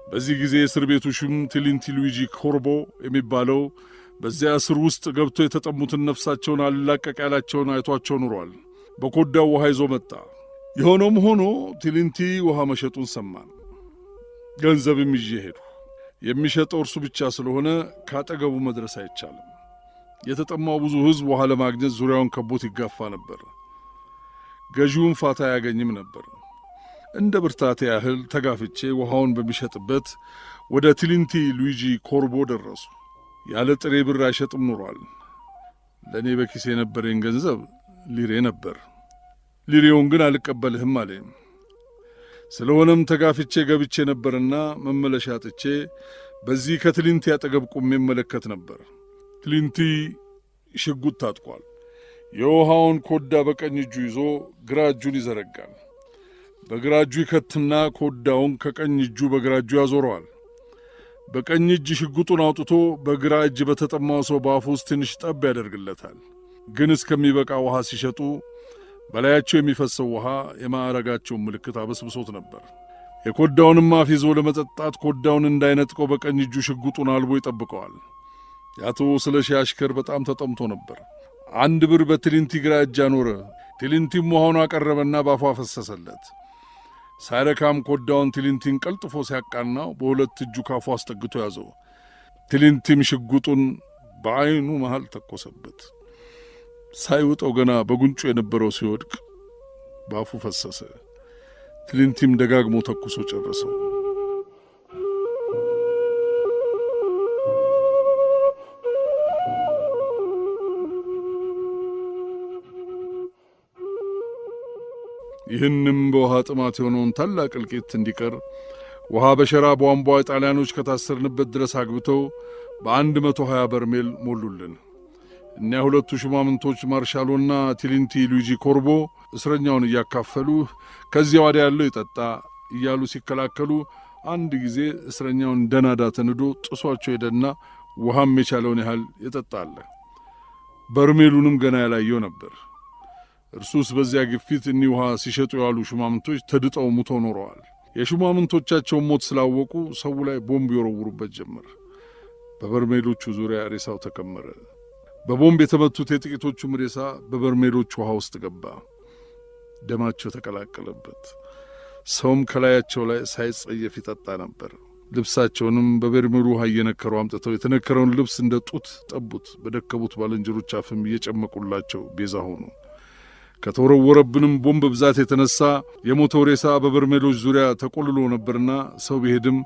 በዚህ ጊዜ እስር ቤቱ ሹም ቲሊንቲ ሉዊጂ ኮርቦ የሚባለው በዚያ እስር ውስጥ ገብቶ የተጠሙትን ነፍሳቸውን አላቀቅ ያላቸውን አይቷቸው ኑሯል። በኮዳው ውሃ ይዞ መጣ። የሆነውም ሆኖ ቲሊንቲ ውሃ መሸጡን ሰማን። ገንዘብም ይዤ ሄዱ። የሚሸጠው እርሱ ብቻ ስለሆነ ካጠገቡ መድረስ አይቻልም። የተጠማው ብዙ ሕዝብ ውሃ ለማግኘት ዙሪያውን ከቦት ይጋፋ ነበር። ገዢውን ፋታ አያገኝም ነበር። እንደ ብርታቴ ያህል ተጋፍቼ ውሃውን በሚሸጥበት ወደ ቲሊንቲ ሉዊጂ ኮርቦ ደረሱ። ያለ ጥሬ ብር አይሸጥም ኑሯል። ለእኔ በኪሴ የነበረኝ ገንዘብ ሊሬ ነበር። ሊሬውን ግን አልቀበልህም አለኝ። ስለሆነም ተጋፍቼ ገብቼ ነበርና መመለሻ አጥቼ በዚህ ከቲሊንቲ አጠገብ ቁሜ እመለከት ነበር። ቲሊንቲ ሽጉጥ ታጥቋል። የውሃውን ኮዳ በቀኝ እጁ ይዞ ግራ እጁን ይዘረጋል። በግራ እጁ ይከትና ኮዳውን ከቀኝ እጁ በግራ እጁ ያዞረዋል። በቀኝ እጅ ሽጉጡን አውጥቶ በግራ እጅ በተጠማው ሰው በአፉ ውስጥ ትንሽ ጠብ ያደርግለታል። ግን እስከሚበቃ ውሃ ሲሸጡ በላያቸው የሚፈሰው ውሃ የማዕረጋቸውን ምልክት አበስብሶት ነበር። የኮዳውንም አፍ ይዞ ለመጠጣት ኮዳውን እንዳይነጥቀው በቀኝ እጁ ሽጉጡን አልቦ ይጠብቀዋል። የአቶ ስለሺ አሽከር በጣም ተጠምቶ ነበር። 1 ብር በቲሊንቲ ግራ እጅ አኖረ። ቲሊንቲም ውሃውን አቀረበና ባፉ አፈሰሰለት። ሳይረካም ኮዳውን ቲሊንቲን ቀልጥፎ ሲያቃናው በ2 እጁ ካፉ አስጠግቶ ያዘው። ቲሊንቲም ሽጉጡን በዓይኑ መሃል ተኮሰበት። ሳይውጠው ገና በጉንጩ የነበረው ሲወድቅ ባፉ ፈሰሰ። ቲሊንቲም ደጋግሞ ተኩሶ ጨረሰው። ይህንም በውሃ ጥማት የሆነውን ታላቅ እልቂት እንዲቀር ውሃ በሸራ ቧንቧ ጣሊያኖች ከታሰርንበት ድረስ አግብተው በ120 በርሜል ሞሉልን። እኒያ 2 ሹማምንቶች ማርሻሎና ቲሊንቲ ሉዊጂ ኮርቦ እስረኛውን እያካፈሉ ከዚያ ወዲያ ያለው ይጠጣ እያሉ ሲከላከሉ አንድ ጊዜ እስረኛውን እንደናዳ ተንዶ ጥሷቸው ሄደና ውሃም የቻለውን ያህል ይጠጣል። በርሜሉንም ገና ያላየው ነበር። እርሱስ በዚያ ግፊት እኒ ውሃ ሲሸጡ ያሉ ሹማምንቶች ተድጠው ሙተው ኖረዋል። የሹማምንቶቻቸውን ሞት ስላወቁ ሰው ላይ ቦምብ ይወረውሩበት ጀመር። በበርሜሎቹ ዙሪያ ሬሳው ተከመረ። በቦምብ የተመቱት የጥቂቶቹም ሬሳ በበርሜሎቹ ውሃ ውስጥ ገባ። ደማቸው ተቀላቀለበት። ሰውም ከላያቸው ላይ ሳይጸየፍ ይጠጣ ነበር። ልብሳቸውንም በበርሜሉ ውሃ እየነከሩ አምጥተው የተነከረውን ልብስ እንደ ጡት ጠቡት። በደከሙት ባልንጀሮች አፍም እየጨመቁላቸው ቤዛ ሆኑ። ከተወረወረብንም ቦምብ ብዛት የተነሳ የሞተው ሬሳ በበርሜሎች ዙሪያ ተቆልሎ ነበርና ሰው ቢሄድም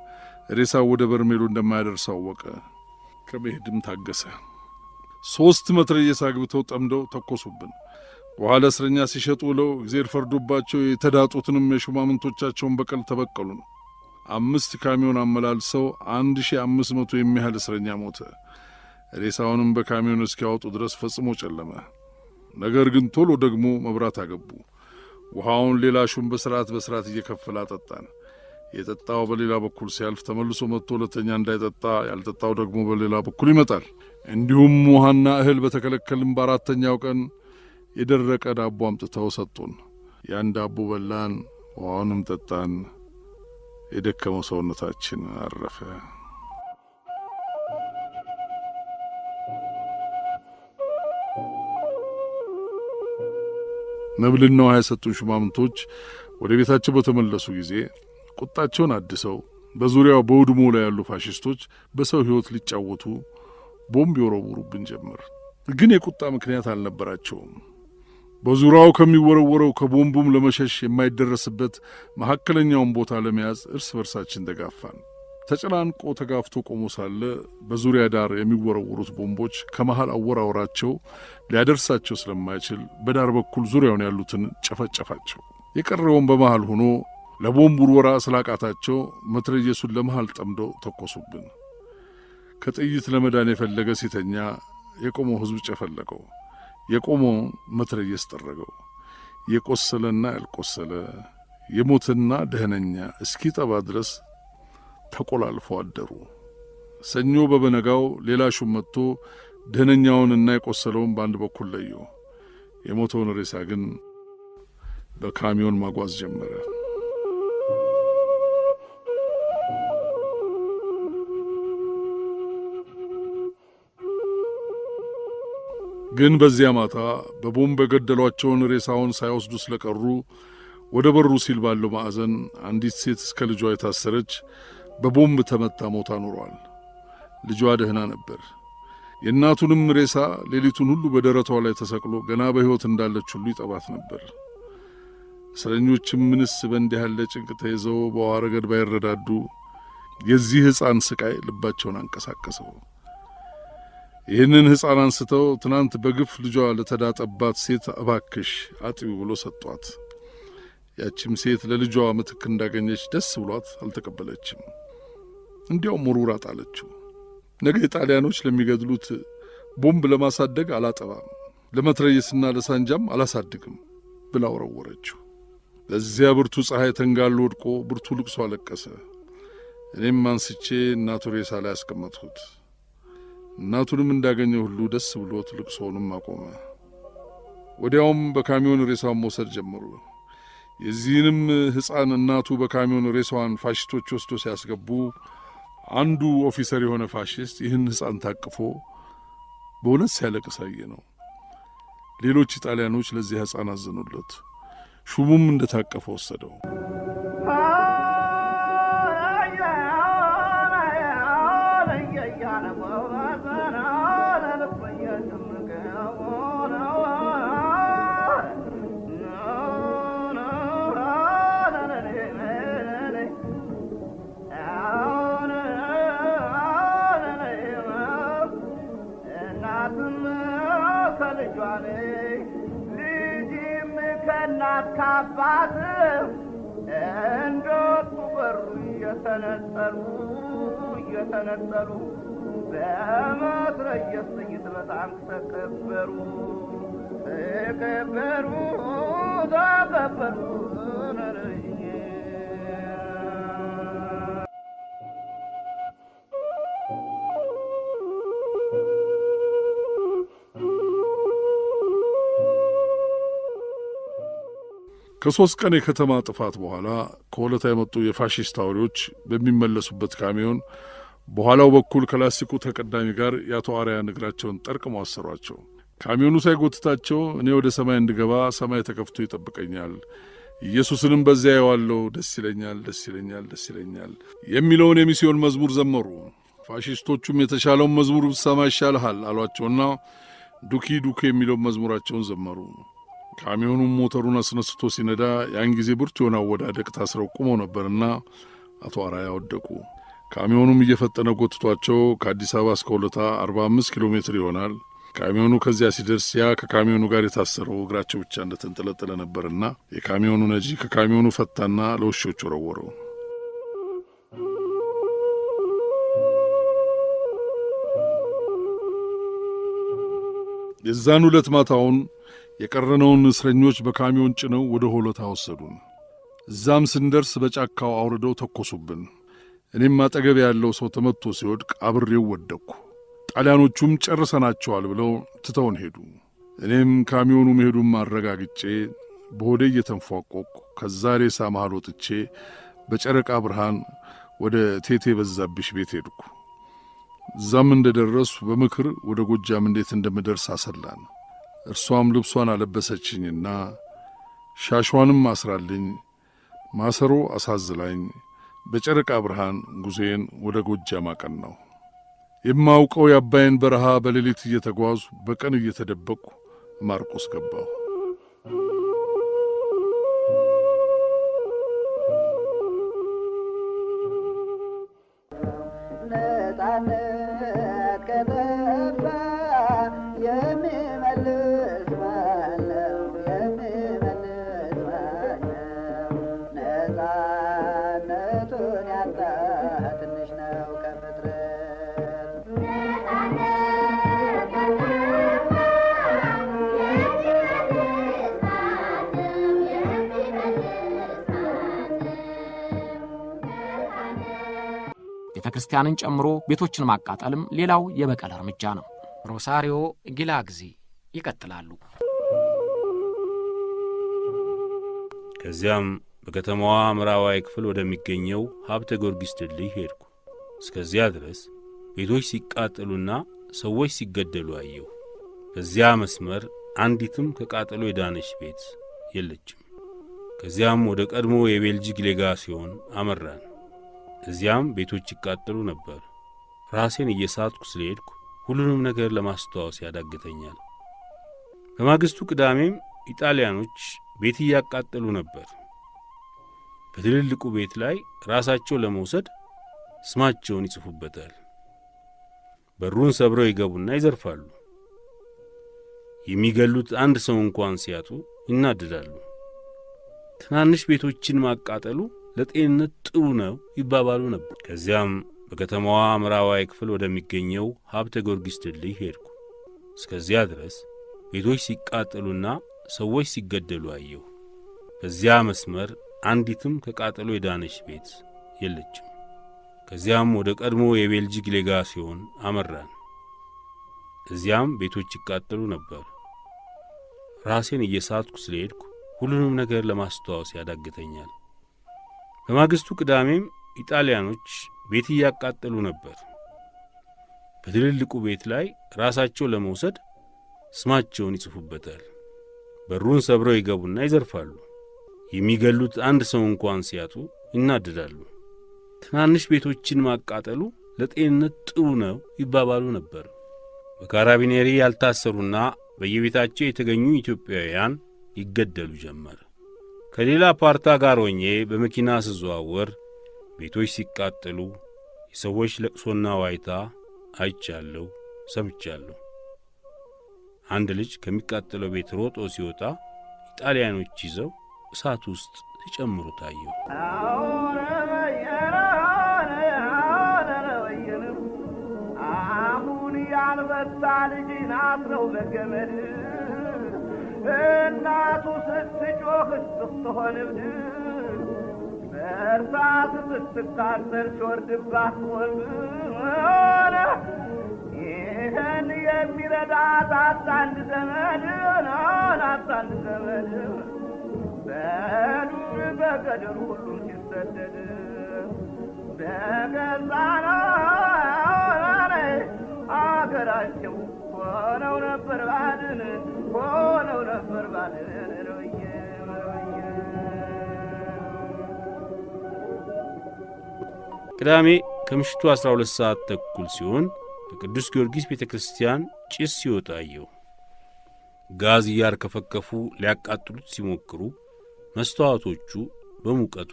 ሬሳው ወደ በርሜሉ እንደማያደርስ አወቀ። ከመሄድም ታገሰ። 3 መትረየስ አግብተው ጠምደው ተኮሱብን። በኋላ እስረኛ ሲሸጡ ውለው እግዚአብሔር ፈርዶባቸው የተዳጡትንም የሹማምንቶቻቸውን በቀል ተበቀሉን። 5 ካሚዮን አመላልሰው 1500 የሚያህል እስረኛ ሞተ። ሬሳውንም በካሚዮን እስኪያወጡ ድረስ ፈጽሞ ጨለመ። ነገር ግን ቶሎ ደግሞ መብራት አገቡ። ውሃውን ሌላ ሹም በስርዓት እየከፈለ አጠጣን። የጠጣው በሌላ በኩል ሲያልፍ ተመልሶ መጥቶ ሁለተኛ እንዳይጠጣ፣ ያልጠጣው ደግሞ በሌላ በኩል ይመጣል። እንዲሁም ውሃና እህል በተከለከልን በ4ኛው ቀን የደረቀ ዳቦ አምጥተው ሰጡን። ያን ዳቦ በላን፣ ውሃውንም ጠጣን። የደከመው ሰውነታችን አረፈ። መብልና ውሃ የሰጡን ሹማምንቶች ወደ ቤታቸው በተመለሱ ጊዜ ቁጣቸውን አድሰው በዙሪያው በውድሞ ላይ ያሉ ፋሽስቶች በሰው ሕይወት ሊጫወቱ ቦምብ ይወረውሩብን ጀመር። ግን የቁጣ ምክንያት አልነበራቸውም። በዙሪያው ከሚወረወረው ከቦምቡም ለመሸሽ የማይደረስበት መካከለኛውን ቦታ ለመያዝ እርስ በርሳችን ተጋፋን። ተጨናንቆ ተጋፍቶ ቆሞ ሳለ በዙሪያ ዳር የሚወረወሩት ቦምቦች ከመሃል አወራወራቸው ሊያደርሳቸው ስለማይችል በዳር በኩል ዙሪያውን ያሉትን ጨፈጨፋቸው። የቀረውን በመሃል ሆኖ ለቦምብ ውርወራ ስላቃታቸው መትረየሱን ለመሃል ጠምደው ተኮሱብን። ከጥይት ለመዳን የፈለገ ሲተኛ የቆመው ሕዝብ ጨፈለቀው። የቆመው መትረየስ ጠረገው። የቆሰለና ያልቆሰለ የሞተና ደህነኛ እስኪጠባ ድረስ ተቆላልፈው አደሩ። ሰኞ በበነጋው ሌላ ሹም መጥቶ ደህነኛውንና የቆሰለውን በአንድ በኩል ለየው። የሞተውን ሬሳ ግን በካሚዮን ማጓዝ ጀመረ። ግን በዚያ ማታ በቦምብ የገደሏቸውን ሬሳውን ሳይወስዱ ስለቀሩ ወደ በሩ ሲል ባለው ማዕዘን አንዲት ሴት እስከ ልጇ የታሰረች በቦምብ ተመታ ሞታ ኖሯል። ልጇ ደህና ነበር። የእናቱንም ሬሳ ሌሊቱን ሁሉ በደረቷ ላይ ተሰቅሎ ገና በሕይወት እንዳለች ሁሉ ይጠባት ነበር። እስረኞችም ምንስ በእንዲህ ያለ ጭንቅ ተይዘው በውሃ ረገድ ባይረዳዱ የዚህ ሕፃን ስቃይ ልባቸውን አንቀሳቀሰው። ይህንን ሕፃን አንስተው ትናንት በግፍ ልጇ ለተዳጠባት ሴት እባክሽ አጥቢ ብሎ ሰጧት። ያችም ሴት ለልጇ ምትክ እንዳገኘች ደስ ብሏት አልተቀበለችም። እንዲያውም ወርውራ ጣለችው። ነገ ጣሊያኖች ለሚገድሉት ቦምብ ለማሳደግ አላጠባም፣ ለመትረየስና ለሳንጃም አላሳድግም ብላ ወረወረችው። በዚያ ብርቱ ፀሐይ ተንጋሎ ወድቆ ብርቱ ልቅሶ አለቀሰ። እኔም አንስቼ እናቱ ሬሳ ላይ አስቀመጥሁት። እናቱንም እንዳገኘ ሁሉ ደስ ብሎት ልቅሶውንም አቆመ። ወዲያውም በካሚዮን ሬሳውን መውሰድ ጀመሩ። የዚህንም ሕፃን እናቱ በካሚዮን ሬሳዋን ፋሽስቶች ወስዶ ሲያስገቡ አንዱ ኦፊሰር የሆነ ፋሽስት ይህን ሕፃን ታቅፎ በእውነት ሲያለቅስ አየ ነው። ሌሎች ጣሊያኖች ለዚህ ሕፃን አዘኑለት። ሹሙም እንደታቀፈ ወሰደው። ካባት እንደወጡ በሩ እየተነጠሉ በመትረየስ ጥይት በጣም ተከበሩ። ከ3 ቀን የከተማ ጥፋት በኋላ ከወለታ የመጡ የፋሽስት አውሬዎች በሚመለሱበት ካሚዮን በኋላው በኩል ከላስቲኩ ተቀዳሚ ጋር የአቶ አርያን እግራቸውን ጠርቅመው አሰሯቸው። ካሚዮኑ ሳይጎትታቸው እኔ ወደ ሰማይ እንድገባ ሰማይ ተከፍቶ ይጠብቀኛል፣ ኢየሱስንም በዚያ ያዋለው ደስ ይለኛል ደስ ይለኛል ደስ ይለኛል የሚለውን የሚስዮን መዝሙር ዘመሩ። ፋሺስቶቹም የተሻለውን መዝሙር ብትሰማ ይሻልሃል አሏቸውና ዱኪ ዱኪ የሚለውን መዝሙራቸውን ዘመሩ። ካሚዮኑም ሞተሩን አስነስቶ ሲነዳ ያን ጊዜ ብርቱ የሆነ አወዳደቅ ታስረው ቆመው ነበርና አቶ አራያ ወደቁ። ካሚዮኑም እየፈጠነ ጎትቷቸው ከአዲስ አበባ እስከ ሆለታ 45 ኪሎ ሜትር ይሆናል። ካሚዮኑ ከዚያ ሲደርስ ያ ከካሚዮኑ ጋር የታሰረው እግራቸው ብቻ እንደተንጠለጠለ ነበርና የካሚዮኑ ነጂ ከካሚዮኑ ፈታና ለውሾቹ ወረወረው። የዛን ሁለት ማታውን የቀረነውን እስረኞች በካሚዮን ጭነው ወደ ሆለታ ወሰዱን። እዛም ስንደርስ በጫካው አውርደው ተኮሱብን። እኔም አጠገብ ያለው ሰው ተመትቶ ሲወድቅ አብሬው ወደቅኩ። ጣሊያኖቹም ጨርሰናቸዋል ብለው ትተውን ሄዱ። እኔም ካሚዮኑ መሄዱን ማረጋግጬ በሆዴ እየተንፏቆቅኩ ከዛ ሬሳ መሃል ወጥቼ በጨረቃ ብርሃን ወደ ቴቴ በዛብሽ ቤት ሄድኩ። እዛም እንደደረሱ በምክር ወደ ጎጃም እንዴት እንደምደርስ አሰላን። እርሷም ልብሷን አለበሰችኝና ሻሿንም አስራልኝ ማሰሮ አሳዝላኝ በጨረቃ ብርሃን ጉዜን ወደ ጎጃም አቀናሁ። የማውቀው የአባይን በረሃ በሌሊት እየተጓዙ በቀን እየተደበቁ ማርቆስ ገባሁ። ቤተ ክርስቲያንን ጨምሮ ቤቶችን ማቃጠልም ሌላው የበቀል እርምጃ ነው። ሮሳሪዮ ጊላግዚ ይቀጥላሉ። ከዚያም በከተማዋ ምዕራባዊ ክፍል ወደሚገኘው ሀብተ ጊዮርጊስ ድልድይ ሄድኩ። እስከዚያ ድረስ ቤቶች ሲቃጠሉና ሰዎች ሲገደሉ አየሁ። በዚያ መስመር አንዲትም ከቃጠሎ የዳነች ቤት የለችም። ከዚያም ወደ ቀድሞ የቤልጂክ ሌጋሲዮን አመራን። እዚያም ቤቶች ይቃጠሉ ነበር። ራሴን እየሳትኩ ስለሄድኩ ሁሉንም ነገር ለማስተዋወስ ያዳግተኛል። በማግስቱ ቅዳሜም ኢጣሊያኖች ቤት እያቃጠሉ ነበር። በትልልቁ ቤት ላይ ራሳቸው ለመውሰድ ስማቸውን ይጽፉበታል። በሩን ሰብረው ይገቡና ይዘርፋሉ። የሚገሉት አንድ ሰው እንኳን ሲያጡ ይናደዳሉ። ትናንሽ ቤቶችን ማቃጠሉ ለጤንነት ጥሩ ነው ይባባሉ ነበር። ከዚያም በከተማዋ ምዕራባዊ ክፍል ወደሚገኘው ሀብተ ጊዮርጊስ ድልድይ ሄድኩ። እስከዚያ ድረስ ቤቶች ሲቃጠሉና ሰዎች ሲገደሉ አየሁ። በዚያ መስመር አንዲትም ከቃጠሎ የዳነች ቤት የለችም። ከዚያም ወደ ቀድሞ የቤልጂክ ሌጋሲዮን አመራን። እዚያም ቤቶች ይቃጠሉ ነበር። ራሴን እየሳትኩ ስለሄድኩ ሁሉንም ነገር ለማስተዋወስ ያዳግተኛል። በማግስቱ ቅዳሜም ኢጣሊያኖች ቤት እያቃጠሉ ነበር። በትልልቁ ቤት ላይ ራሳቸው ለመውሰድ ስማቸውን ይጽፉበታል። በሩን ሰብረው ይገቡና ይዘርፋሉ። የሚገሉት አንድ ሰው እንኳን ሲያጡ ይናደዳሉ። ትናንሽ ቤቶችን ማቃጠሉ ለጤንነት ጥሩ ነው ይባባሉ ነበር። በካራቢኔሪ ያልታሰሩና በየቤታቸው የተገኙ ኢትዮጵያውያን ይገደሉ ጀመር። ከሌላ ፓርታ ጋር ሆኜ በመኪና ስዘዋወር ቤቶች ሲቃጠሉ የሰዎች ለቅሶና ዋይታ አይቻለሁ፣ ሰምቻለሁ። አንድ ልጅ ከሚቃጠለው ቤት ሮጦ ሲወጣ ኢጣሊያኖች ይዘው እሳት ውስጥ ሲጨምሩ ታየው። አሁን ያልበሳ ልጅ ናት ነው በገመድ እናቱ ስትጮህ ስትሆን እብድ በእርሳት ስትቃጠል ሲወርድባት ወልድ ይህን የሚረዳት አታንድ ዘመድ አታንድ ዘመድ በዱር በገደሉ ሁሉም ሲሰደድ በገዛ አገራቸው ሆነው ነበር ባድን ሆነው ነበር ባድን ቅዳሜ ከምሽቱ 12 ሰዓት ተኩል ሲሆን በቅዱስ ጊዮርጊስ ቤተ ክርስቲያን ጭስ ሲወጣ አየሁ። ጋዝ እያርከፈከፉ ሊያቃጥሉት ሲሞክሩ መስተዋቶቹ በሙቀቱ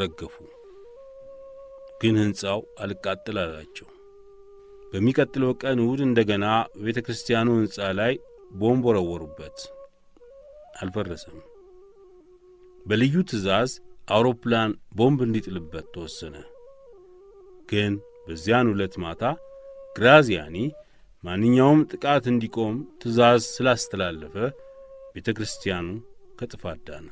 ረገፉ። ግን ሕንጻው አልቃጠል አላቸው። በሚቀጥለው ቀን እሑድ እንደገና በቤተ ክርስቲያኑ ሕንጻ ላይ ቦምብ ወረወሩበት። አልፈረሰም። በልዩ ትእዛዝ አውሮፕላን ቦምብ እንዲጥልበት ተወሰነ። ግን በዚያን ዕለት ማታ ግራዚያኒ ማንኛውም ጥቃት እንዲቆም ትእዛዝ ስላስተላለፈ ቤተ ክርስቲያኑ ከጥፋት ዳነ።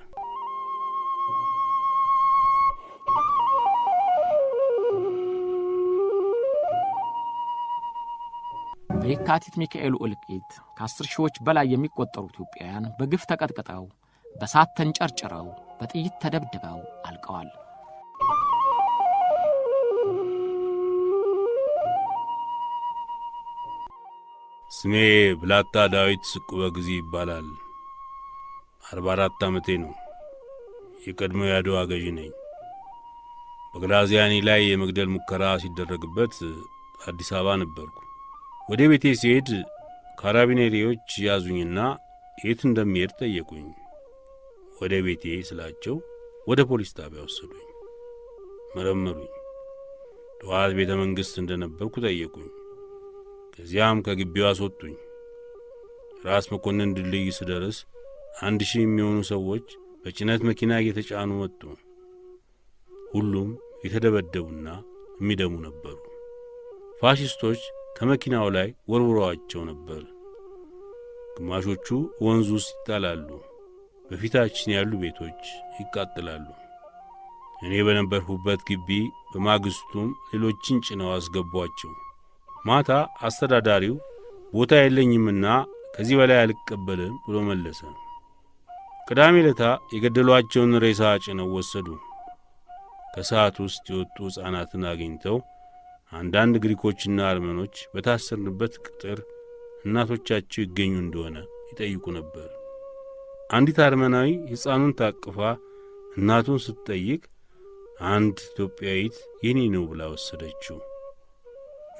በየካቲት ሚካኤሉ እልቂት ከ10 ሺዎች በላይ የሚቆጠሩ ኢትዮጵያውያን በግፍ ተቀጥቅጠው፣ በሳት ተንጨርጭረው፣ በጥይት ተደብድበው አልቀዋል። ስሜ ብላታ ዳዊት ስቁበ ጊዜ ይባላል። 44 ዓመቴ ነው። የቀድሞ የአድዋ ገዢ ነኝ። በግራዚያኒ ላይ የመግደል ሙከራ ሲደረግበት አዲስ አበባ ነበርኩ። ወደ ቤቴ ሲሄድ ካራቢኔሪዎች ያዙኝና የት እንደሚሄድ ጠየቁኝ። ወደ ቤቴ ስላቸው ወደ ፖሊስ ጣቢያ ወሰዱኝ። መረመሩኝ። ጠዋት ቤተ መንግሥት እንደነበርኩ ጠየቁኝ። ከዚያም ከግቢው አስወጡኝ። ራስ መኮንን ድልድይ ስደርስ 1000 የሚሆኑ ሰዎች በጭነት መኪና እየተጫኑ መጡ። ሁሉም የተደበደቡና የሚደሙ ነበሩ። ፋሽስቶች ከመኪናው ላይ ወርውረዋቸው ነበር። ግማሾቹ ወንዙ ውስጥ ይጣላሉ። በፊታችን ያሉ ቤቶች ይቃጠላሉ። እኔ በነበርሁበት ግቢ በማግስቱም ሌሎችን ጭነው አስገቧቸው። ማታ አስተዳዳሪው ቦታ የለኝምና ከዚህ በላይ አልቀበልም ብሎ መለሰ። ቅዳሜ ለታ የገደሏቸውን ሬሳ ጭነው ወሰዱ። ከሰዓት ውስጥ የወጡ ሕፃናትን አግኝተው አንዳንድ ግሪኮችና አርመኖች በታሰርንበት ቅጥር እናቶቻቸው ይገኙ እንደሆነ ይጠይቁ ነበር። አንዲት አርመናዊ ሕፃኑን ታቅፋ እናቱን ስትጠይቅ አንድ ኢትዮጵያዊት የኔ ነው ብላ ወሰደችው።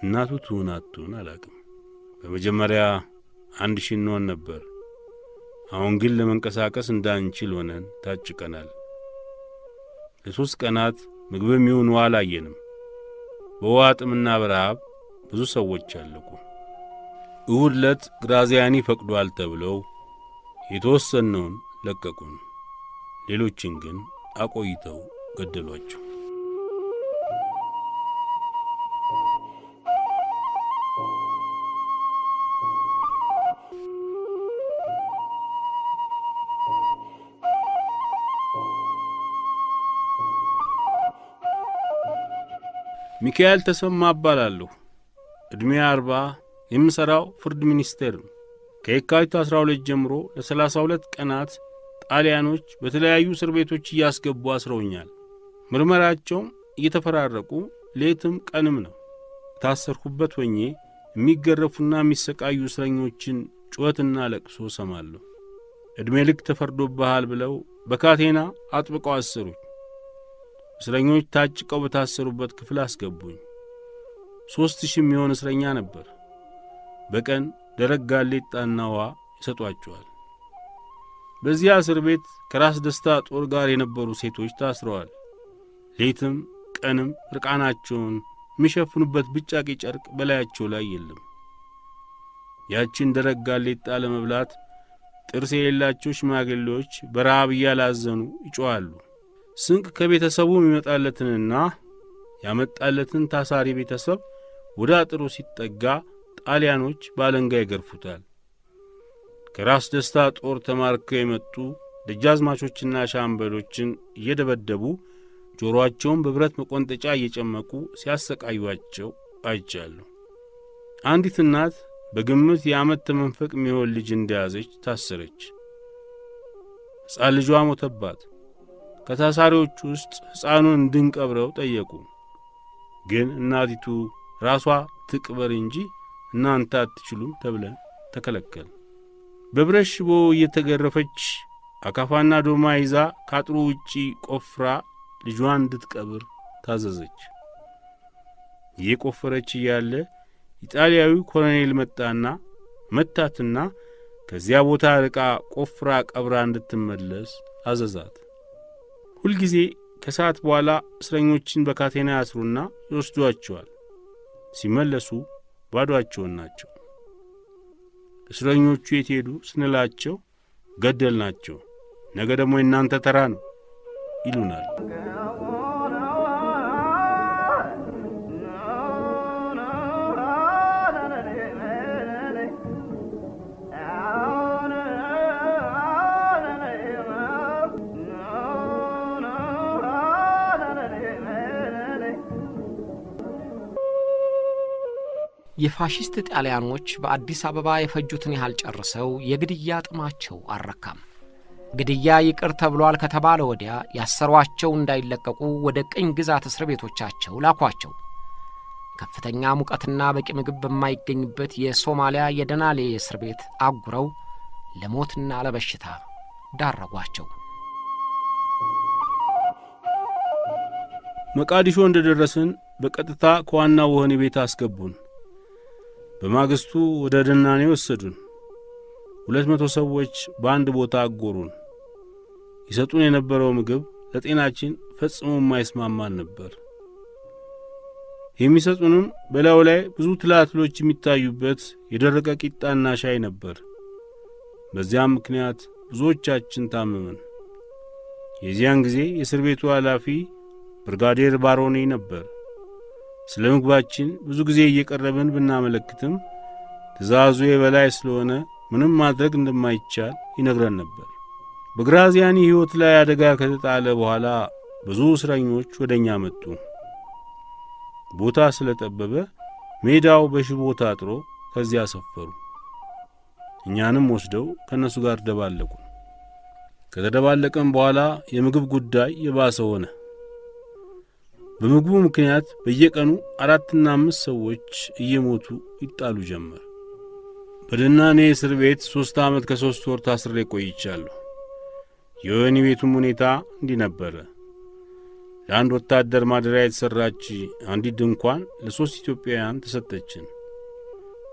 እናቱ ትሁን አትሁን አላቅም። በመጀመሪያ 1000 እንሆን ነበር። አሁን ግን ለመንቀሳቀስ እንዳንችል ሆነን ታጭቀናል። ለ3 ቀናት ምግብም ይሁን ውሃ አላየንም። በውሃ ጥምና በረሃብ ብዙ ሰዎች አለቁ። እሁድ ዕለት ግራዚያኒ ፈቅዷል ተብለው የተወሰነውን ለቀቁን። ሌሎችን ግን አቆይተው ገደሏቸው። ሚካኤል ተሰማ እባላለሁ። ዕድሜ 40፣ የምሠራው ፍርድ ሚኒስቴር ነው። ከየካቲት 12 ጀምሮ ለ32 ቀናት ጣሊያኖች በተለያዩ እስር ቤቶች እያስገቡ አስረውኛል። ምርመራቸውም እየተፈራረቁ ሌትም ቀንም ነው። ታሰርኩበት ሆኜ የሚገረፉና የሚሰቃዩ እስረኞችን ጩኸትና ለቅሶ ሰማለሁ። ዕድሜ ልክ ተፈርዶብሃል ብለው በካቴና አጥብቀው አሰሩኝ። እስረኞች ታጭቀው በታሰሩበት ክፍል አስገቡኝ። 3000 የሚሆን እስረኛ ነበር። በቀን ደረቅ ጋሌጣና ውሃ ይሰጧቸዋል። በዚያ እስር ቤት ከራስ ደስታ ጦር ጋር የነበሩ ሴቶች ታስረዋል። ሌትም ቀንም ርቃናቸውን የሚሸፍኑበት ብጫቂ ጨርቅ በላያቸው ላይ የለም። ያችን ደረቅ ጋሌጣ ለመብላት ጥርስ የሌላቸው ሽማግሌዎች በረሃብ እያላዘኑ ይጮኻሉ። ስንቅ ከቤተሰቡ የሚመጣለትንና ያመጣለትን ታሳሪ ቤተሰብ ወደ አጥሩ ሲጠጋ ጣሊያኖች ባለንጋ ይገርፉታል። ከራስ ደስታ ጦር ተማርከው የመጡ ደጃዝማቾችና ሻምበሎችን እየደበደቡ ጆሮአቸውን በብረት መቆንጠጫ እየጨመቁ ሲያሰቃዩአቸው አይቻለሁ። አንዲት እናት በግምት የዓመት ተመንፈቅ የሚሆን ልጅ እንደያዘች ታሰረች። ሕፃን ልጇ ሞተባት። ከታሳሪዎቹ ውስጥ ሕፃኑን እንድንቀብረው ጠየቁ። ግን እናቲቱ ራሷ ትቅበር እንጂ እናንተ አትችሉም ተብለን ተከለከል። በብረት ሽቦ እየተገረፈች አካፋና ዶማ ይዛ ካጥሩ ውጪ ቆፍራ ልጇን እንድትቀብር ታዘዘች። እየቆፈረች እያለ ኢጣሊያዊ ኮሎኔል መጣና መታትና ከዚያ ቦታ ርቃ ቆፍራ ቀብራ እንድትመለስ አዘዛት። ሁልጊዜ ከሰዓት በኋላ እስረኞችን በካቴና ያስሩና ይወስዷቸዋል። ሲመለሱ ባዶአቸውን ናቸው። እስረኞቹ የት ሄዱ ስንላቸው ገደልናቸው፣ ነገ ደግሞ የእናንተ ተራ ነው ይሉናል። የፋሺስት ጣሊያኖች በአዲስ አበባ የፈጁትን ያህል ጨርሰው የግድያ ጥማቸው አልረካም። ግድያ ይቅር ተብሏል ከተባለ ወዲያ ያሰሯቸው እንዳይለቀቁ ወደ ቅኝ ግዛት እስር ቤቶቻቸው ላኳቸው። ከፍተኛ ሙቀትና በቂ ምግብ በማይገኝበት የሶማሊያ የደናሌ እስር ቤት አጉረው ለሞትና ለበሽታ ዳረጓቸው። መቃዲሾ እንደደረስን በቀጥታ ከዋናው ወህኒ ቤት አስገቡን። በማግስቱ ወደ ደናኔ ወሰዱን። 200 ሰዎች በአንድ ቦታ አጎሩን። ይሰጡን የነበረው ምግብ ለጤናችን ፈጽሞ የማይስማማን ነበር። የሚሰጡንም በላዩ ላይ ብዙ ትላትሎች የሚታዩበት የደረቀ ቂጣና ሻይ ነበር። በዚያም ምክንያት ብዙዎቻችን ታመመን። የዚያን ጊዜ የእስር ቤቱ ኃላፊ ብርጋዴር ባሮኒ ነበር። ስለ ምግባችን ብዙ ጊዜ እየቀረብን ብናመለክትም ትእዛዙ የበላይ ስለሆነ ምንም ማድረግ እንደማይቻል ይነግረን ነበር። በግራዚያኒ ሕይወት ላይ አደጋ ከተጣለ በኋላ ብዙ እስረኞች ወደኛ መጡ። ቦታ ስለጠበበ ሜዳው በሽቦ ታጥሮ ከዚያ ሰፈሩ። እኛንም ወስደው ከነሱ ጋር ደባለቁ። ከተደባለቀም በኋላ የምግብ ጉዳይ የባሰ ሆነ። በምግቡ ምክንያት በየቀኑ 4 እና 5 ሰዎች እየሞቱ ይጣሉ ጀመር። በደናኔ እስር ቤት 3 ዓመት ከ3 ወር ታስሬ ቆይቻለሁ። የወህኒ ቤቱም ሁኔታ እንዲህ ነበረ። ለአንድ ወታደር ማደሪያ የተሰራች አንዲት ድንኳን ለ3 ኢትዮጵያውያን ተሰጠችን።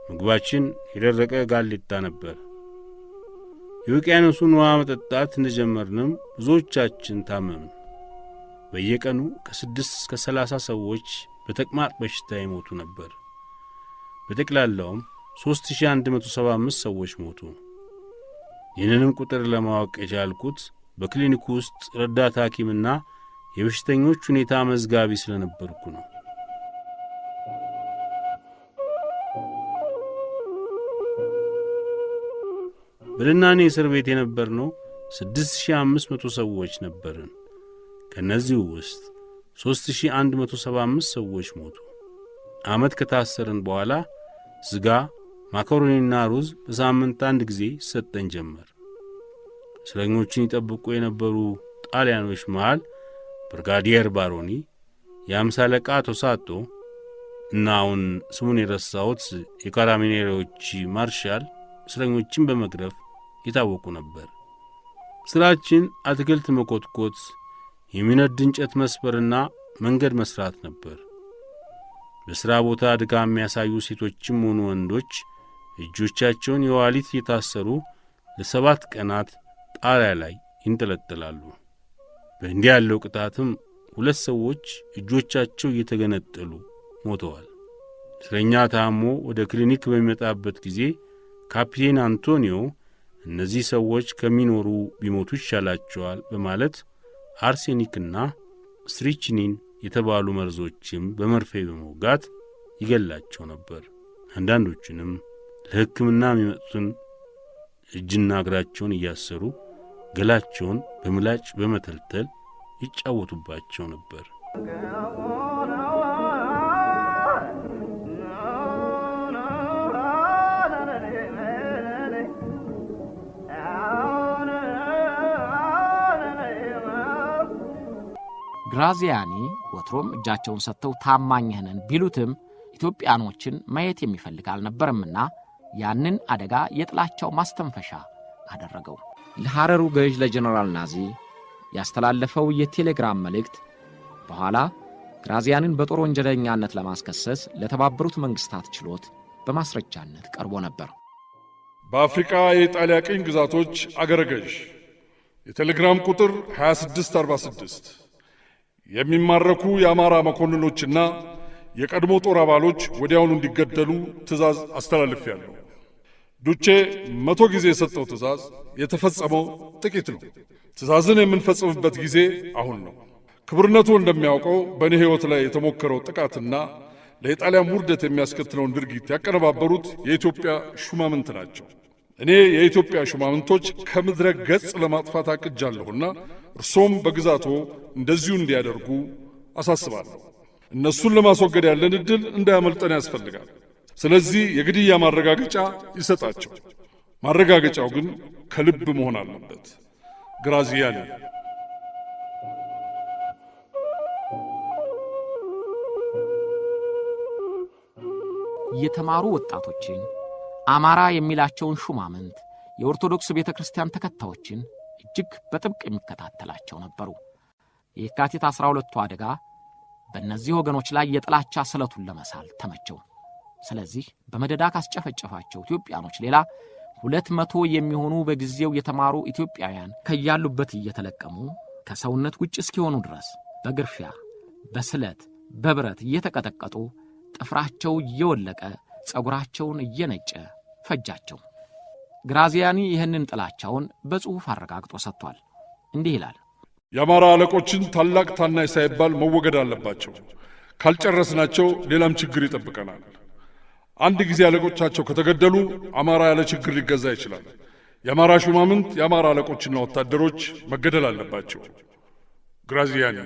ምግባችን የደረቀ ጋሌጣ ነበር። የውቅያኖሱን ውሃ መጠጣት እንደጀመርንም ብዙዎቻችን ታመምን። በየቀኑ ከ6 እስከ 30 ሰዎች በተቅማጥ በሽታ ይሞቱ ነበር። በጠቅላላውም 3175 ሰዎች ሞቱ። ይህንንም ቁጥር ለማወቅ የቻልኩት በክሊኒኩ ውስጥ ረዳት ሐኪምና የበሽተኞች ሁኔታ መዝጋቢ ስለነበርኩ ነው። በደናኔ እስር ቤት የነበርነው 6500 ሰዎች ነበርን። ከነዚህ ውስጥ 3175 ሰዎች ሞቱ። ዓመት ከታሰርን በኋላ ስጋ፣ ማካሮኒና ሩዝ በሳምንት አንድ ጊዜ ሰጠን ጀመር። እስረኞችን ይጠብቁ የነበሩ ጣሊያኖች መሃል ብርጋዲየር ባሮኒ፣ የ50 አለቃ ቶሳቶ እና አሁን ስሙን የረሳሁት የካራሚኔሮች ማርሻል እስረኞችን በመግረፍ የታወቁ ነበር። ስራችን አትክልት መኮትኮት፣ የሚነድ እንጨት መስበርና መንገድ መስራት ነበር። በሥራ ቦታ ድካም የሚያሳዩ ሴቶችም ሆኑ ወንዶች እጆቻቸውን የዋሊት እየታሰሩ ለ7 ቀናት ጣሪያ ላይ ይንጠለጠላሉ። በእንዲህ ያለው ቅጣትም 2 ሰዎች እጆቻቸው እየተገነጠሉ ሞተዋል። እስረኛ ታሞ ወደ ክሊኒክ በሚመጣበት ጊዜ ካፒቴን አንቶኒዮ እነዚህ ሰዎች ከሚኖሩ ቢሞቱ ይሻላቸዋል በማለት አርሴኒክና ስትሪችኒን የተባሉ መርዞችም በመርፌ በመውጋት ይገላቸው ነበር። አንዳንዶቹንም ለሕክምና የሚመጡትን እጅና እግራቸውን እያሰሩ ገላቸውን በምላጭ በመተልተል ይጫወቱባቸው ነበር። ግራዚያኒ ወትሮም እጃቸውን ሰጥተው ታማኝ ነን ቢሉትም ኢትዮጵያኖችን ማየት የሚፈልግ አልነበረምና ያንን አደጋ የጥላቻው ማስተንፈሻ አደረገው። ለሐረሩ ገዥ ለጀነራል ናዚ ያስተላለፈው የቴሌግራም መልእክት በኋላ ግራዚያኒን በጦር ወንጀለኛነት ለማስከሰስ ለተባበሩት መንግስታት ችሎት በማስረጃነት ቀርቦ ነበር። በአፍሪካ የኢጣሊያ ቅኝ ግዛቶች አገረ ገዥ የቴሌግራም ቁጥር 2646 የሚማረኩ የአማራ መኮንኖችና የቀድሞ ጦር አባሎች ወዲያውኑ እንዲገደሉ ትእዛዝ አስተላልፌያለሁ። ዱቼ 100 ጊዜ የሰጠው ትእዛዝ የተፈጸመው ጥቂት ነው። ትእዛዝን የምንፈጽምበት ጊዜ አሁን ነው። ክብርነቱ እንደሚያውቀው በእኔ ሕይወት ላይ የተሞከረው ጥቃትና ለኢጣሊያን ውርደት የሚያስከትለውን ድርጊት ያቀነባበሩት የኢትዮጵያ ሹማምንት ናቸው። እኔ የኢትዮጵያ ሹማምንቶች ከምድረ ገጽ ለማጥፋት አቅጃለሁና እርሶም በግዛቶ እንደዚሁ እንዲያደርጉ አሳስባለሁ። እነሱን ለማስወገድ ያለን ዕድል እንዳያመልጠን ያስፈልጋል። ስለዚህ የግድያ ማረጋገጫ ይሰጣቸው። ማረጋገጫው ግን ከልብ መሆን አለበት። ግራዚያኒ። የተማሩ ወጣቶችን፣ አማራ የሚላቸውን ሹማምንት፣ የኦርቶዶክስ ቤተ ክርስቲያን ተከታዮችን እጅግ በጥብቅ የሚከታተላቸው ነበሩ። የካቲት 12ቱ አደጋ በእነዚህ ወገኖች ላይ የጥላቻ ስለቱን ለመሳል ተመቸው። ስለዚህ በመደዳ ካስጨፈጨፋቸው ኢትዮጵያኖች ሌላ 200 የሚሆኑ በጊዜው የተማሩ ኢትዮጵያውያን ከያሉበት እየተለቀሙ ከሰውነት ውጭ እስኪሆኑ ድረስ በግርፊያ፣ በስለት፣ በብረት እየተቀጠቀጡ ጥፍራቸው እየወለቀ ጸጉራቸውን እየነጨ ፈጃቸው። ግራዚያኒ ይህንን ጥላቻውን በጽሑፍ አረጋግጦ ሰጥቷል። እንዲህ ይላል። የአማራ አለቆችን ታላቅ ታናሽ ሳይባል መወገድ አለባቸው። ካልጨረስናቸው ሌላም ችግር ይጠብቀናል። አንድ ጊዜ አለቆቻቸው ከተገደሉ አማራ ያለ ችግር ሊገዛ ይችላል። የአማራ ሹማምንት፣ የአማራ አለቆችና ወታደሮች መገደል አለባቸው። ግራዚያኒ።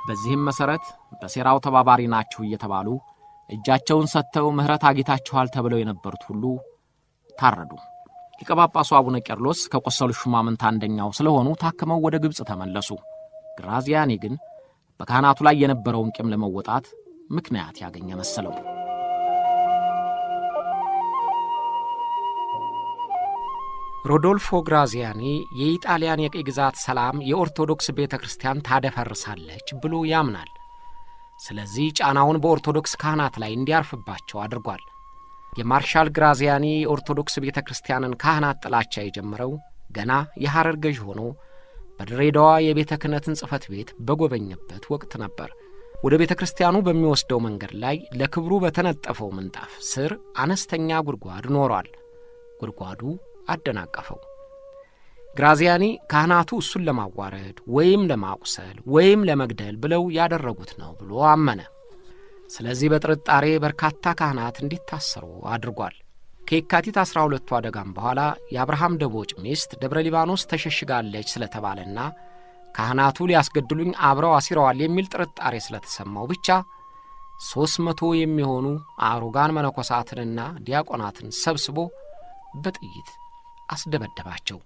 በዚህም መሠረት በሴራው ተባባሪ ናችሁ እየተባሉ እጃቸውን ሰጥተው ምህረት አግኝታችኋል ተብለው የነበሩት ሁሉ ታረዱ። ሊቀ ጳጳሱ አቡነ ቄርሎስ ከቆሰሉ ሹማምንት አንደኛው ስለሆኑ ታክመው ወደ ግብጽ ተመለሱ። ግራዚያኒ ግን በካህናቱ ላይ የነበረውን ቂም ለመወጣት ምክንያት ያገኘ መሰለው። ሮዶልፎ ግራዚያኒ የኢጣሊያን የቅኝ ግዛት ሰላም የኦርቶዶክስ ቤተ ክርስቲያን ታደፈርሳለች ብሎ ያምናል። ስለዚህ ጫናውን በኦርቶዶክስ ካህናት ላይ እንዲያርፍባቸው አድርጓል። የማርሻል ግራዚያኒ የኦርቶዶክስ ቤተ ክርስቲያንን ካህናት ጥላቻ የጀመረው ገና የሐረር ገዥ ሆኖ በድሬዳዋ የቤተ ክህነትን ጽሕፈት ቤት በጎበኘበት ወቅት ነበር። ወደ ቤተ ክርስቲያኑ በሚወስደው መንገድ ላይ ለክብሩ በተነጠፈው ምንጣፍ ስር አነስተኛ ጉድጓድ ኖሯል። ጉድጓዱ አደናቀፈው። ግራዚያኒ ካህናቱ እሱን ለማዋረድ ወይም ለማቁሰል ወይም ለመግደል ብለው ያደረጉት ነው ብሎ አመነ። ስለዚህ በጥርጣሬ በርካታ ካህናት እንዲታሰሩ አድርጓል። ከየካቲት 12ቱ አደጋም በኋላ የአብርሃም ደቦጭ ሚስት ደብረ ሊባኖስ ተሸሽጋለች ስለተባለና ካህናቱ ሊያስገድሉኝ አብረው አሲረዋል የሚል ጥርጣሬ ስለተሰማው ብቻ 300 የሚሆኑ አሮጋን መነኮሳትንና ዲያቆናትን ሰብስቦ በጥይት አስደበደባቸው።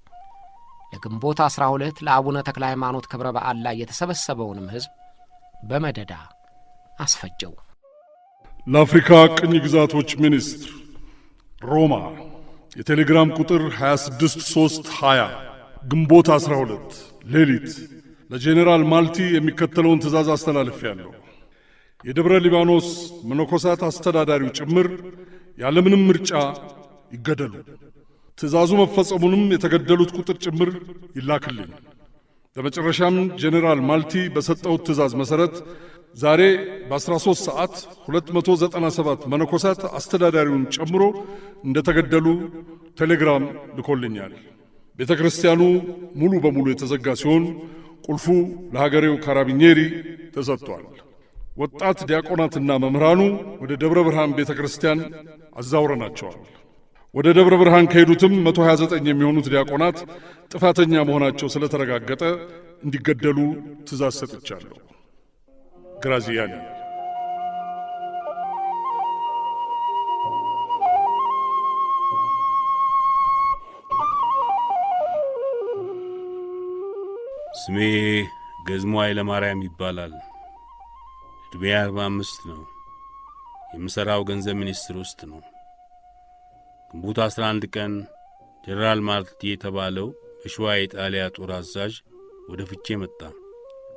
ለግንቦት 12 ለአቡነ ተክለ ሃይማኖት ክብረ በዓል ላይ የተሰበሰበውንም ሕዝብ በመደዳ አስፈጀው። ለአፍሪካ ቅኝ ግዛቶች ሚኒስትር ሮማ የቴሌግራም ቁጥር 26320 ግንቦት 12 ሌሊት ለጄኔራል ማልቲ የሚከተለውን ትእዛዝ አስተላልፌያለሁ። የደብረ ሊባኖስ መነኮሳት አስተዳዳሪው ጭምር ያለምንም ምርጫ ይገደሉ። ትእዛዙ መፈጸሙንም የተገደሉት ቁጥር ጭምር ይላክልኝ። በመጨረሻም ጄኔራል ማልቲ በሰጠው ትእዛዝ መሠረት ዛሬ በ13 ሰዓት 297 መነኮሳት አስተዳዳሪውን ጨምሮ እንደተገደሉ ቴሌግራም ልኮልኛል። ቤተ ክርስቲያኑ ሙሉ በሙሉ የተዘጋ ሲሆን ቁልፉ ለሀገሬው ካራቢኔሪ ተሰጥቷል። ወጣት ዲያቆናትና መምህራኑ ወደ ደብረ ብርሃን ቤተ ክርስቲያን አዛውረናቸዋል። ወደ ደብረ ብርሃን ከሄዱትም 129 የሚሆኑት ዲያቆናት ጥፋተኛ መሆናቸው ስለተረጋገጠ እንዲገደሉ ትእዛዝ ሰጥቻለሁ። ግራዚያኒ። ስሜ ገዝሞ ኃይለማርያም ይባላል። ዕድሜ 45 ነው። የምሠራው ገንዘብ ሚኒስቴር ውስጥ ነው። ግንቦት 11 ቀን ጄኔራል ማልቲ የተባለው የሸዋ የጣሊያ ጦር አዛዥ ወደ ፍቼ መጣ።